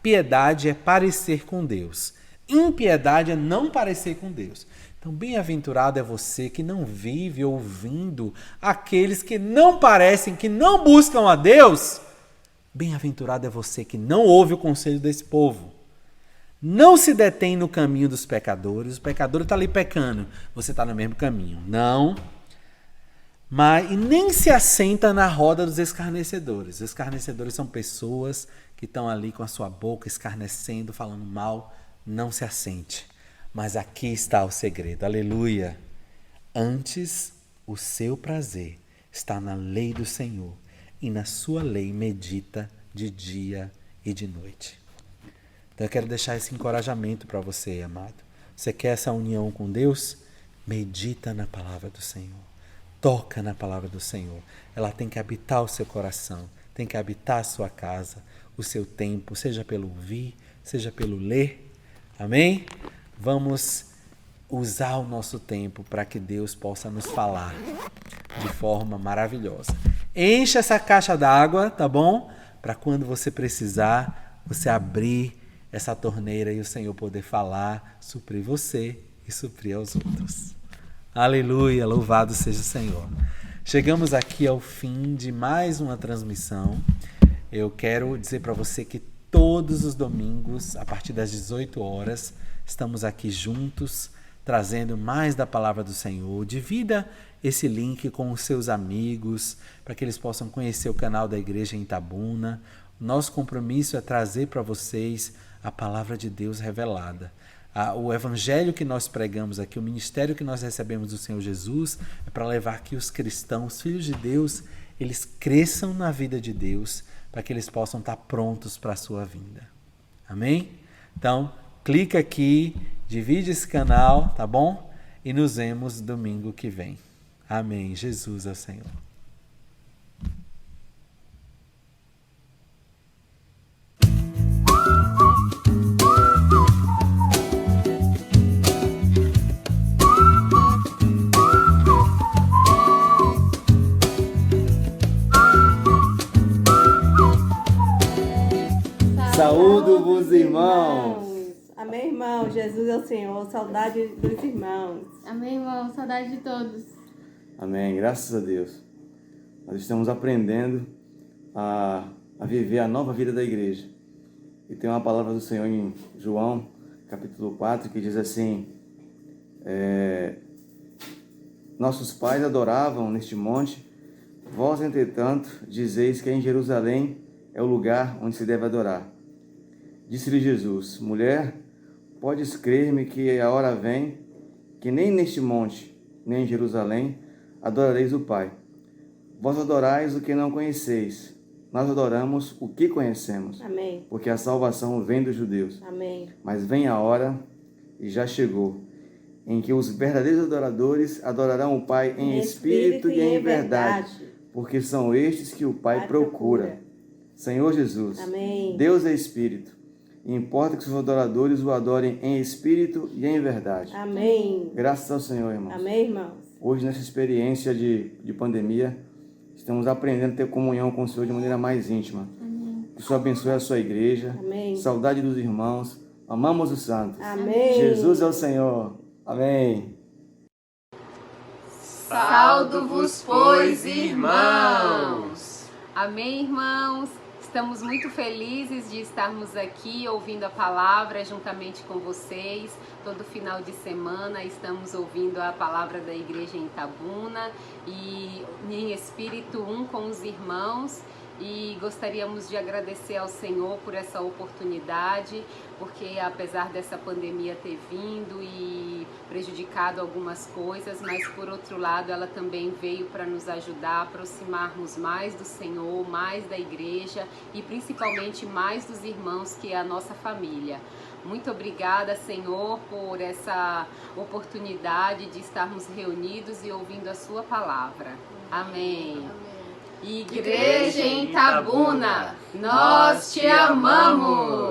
Piedade é parecer com Deus. Impiedade é não parecer com Deus. Então, bem-aventurado é você que não vive ouvindo aqueles que não parecem, que não buscam a Deus. Bem-aventurado é você que não ouve o conselho desse povo. Não se detém no caminho dos pecadores. O pecador está ali pecando. Você está no mesmo caminho. Não. E nem se assenta na roda dos escarnecedores. Os escarnecedores são pessoas que estão ali com a sua boca escarnecendo, falando mal. Não se assente. Mas aqui está o segredo. Aleluia. Antes, o seu prazer está na lei do Senhor, e na sua lei medita de dia e de noite. Então eu quero deixar esse encorajamento para você, amado. Você quer essa união com Deus? Medita na palavra do Senhor. Toca na palavra do Senhor. Ela tem que habitar o seu coração, tem que habitar a sua casa, o seu tempo, seja pelo ouvir, seja pelo ler. Amém? Vamos usar o nosso tempo para que Deus possa nos falar de forma maravilhosa. Encha essa caixa d'água, tá bom? Para quando você precisar, você abrir essa torneira e o Senhor poder falar, suprir você e suprir aos outros. Aleluia, louvado seja o Senhor. Chegamos aqui ao fim de mais uma transmissão. Eu quero dizer para você que todos os domingos, a partir das 18 horas, estamos aqui juntos, trazendo mais da palavra do Senhor. Divida esse link com os seus amigos, para que eles possam conhecer o canal da Igreja em Itabuna. Nosso compromisso é trazer para vocês a palavra de Deus revelada. O evangelho que nós pregamos aqui, o ministério que nós recebemos do Senhor Jesus, é para levar que os cristãos, filhos de Deus, eles cresçam na vida de Deus, para que eles possam estar prontos para a sua vinda. Amém? Então, clica aqui, divide esse canal, tá bom? E nos vemos domingo que vem. Amém. Jesus é o Senhor. Saúdo-vos, irmãos. Amém, irmão. Jesus é o Senhor. Saudade dos irmãos. Amém, irmão. Saudade de todos. Amém. Graças a Deus. Nós estamos aprendendo a viver a nova vida da igreja. E tem uma palavra do Senhor em João, capítulo 4, que diz assim: nossos pais adoravam neste monte, Vós, entretanto, dizeis que em Jerusalém é o lugar onde se deve adorar. Disse-lhe Jesus: Mulher, podes crer-me que a hora vem, que nem neste monte, nem em Jerusalém, adorareis o Pai. Vós adorais o que não conheceis. Nós adoramos o que conhecemos. Amém. Porque a salvação vem dos judeus. Amém. Mas vem a hora, e já chegou, em que os verdadeiros adoradores adorarão o Pai em espírito e em verdade, porque são estes que o Pai procura. Senhor Jesus, Amém. Deus é espírito, e importa que os adoradores o adorem em espírito e em verdade. Amém. Graças ao Senhor, irmãos. Amém, irmãos. Hoje, nessa experiência de pandemia, estamos aprendendo a ter comunhão com o Senhor de maneira mais íntima. Amém. Que o Senhor abençoe a sua igreja. Amém. Saudade dos irmãos. Amamos os santos. Amém. Jesus é o Senhor. Amém. Saldo-vos, pois, irmãos. Amém, irmãos. Estamos muito felizes de estarmos aqui ouvindo a palavra juntamente com vocês. Todo final de semana estamos ouvindo a palavra da igreja em Itabuna e em espírito com os irmãos. E gostaríamos de agradecer ao Senhor por essa oportunidade, porque apesar dessa pandemia ter vindo e prejudicado algumas coisas, mas por outro lado ela também veio para nos ajudar a aproximarmos mais do Senhor, mais da igreja e principalmente mais dos irmãos, que é a nossa família. Muito obrigada, Senhor, por essa oportunidade de estarmos reunidos e ouvindo a sua palavra. Amém. Igreja em Itabuna, nós te amamos!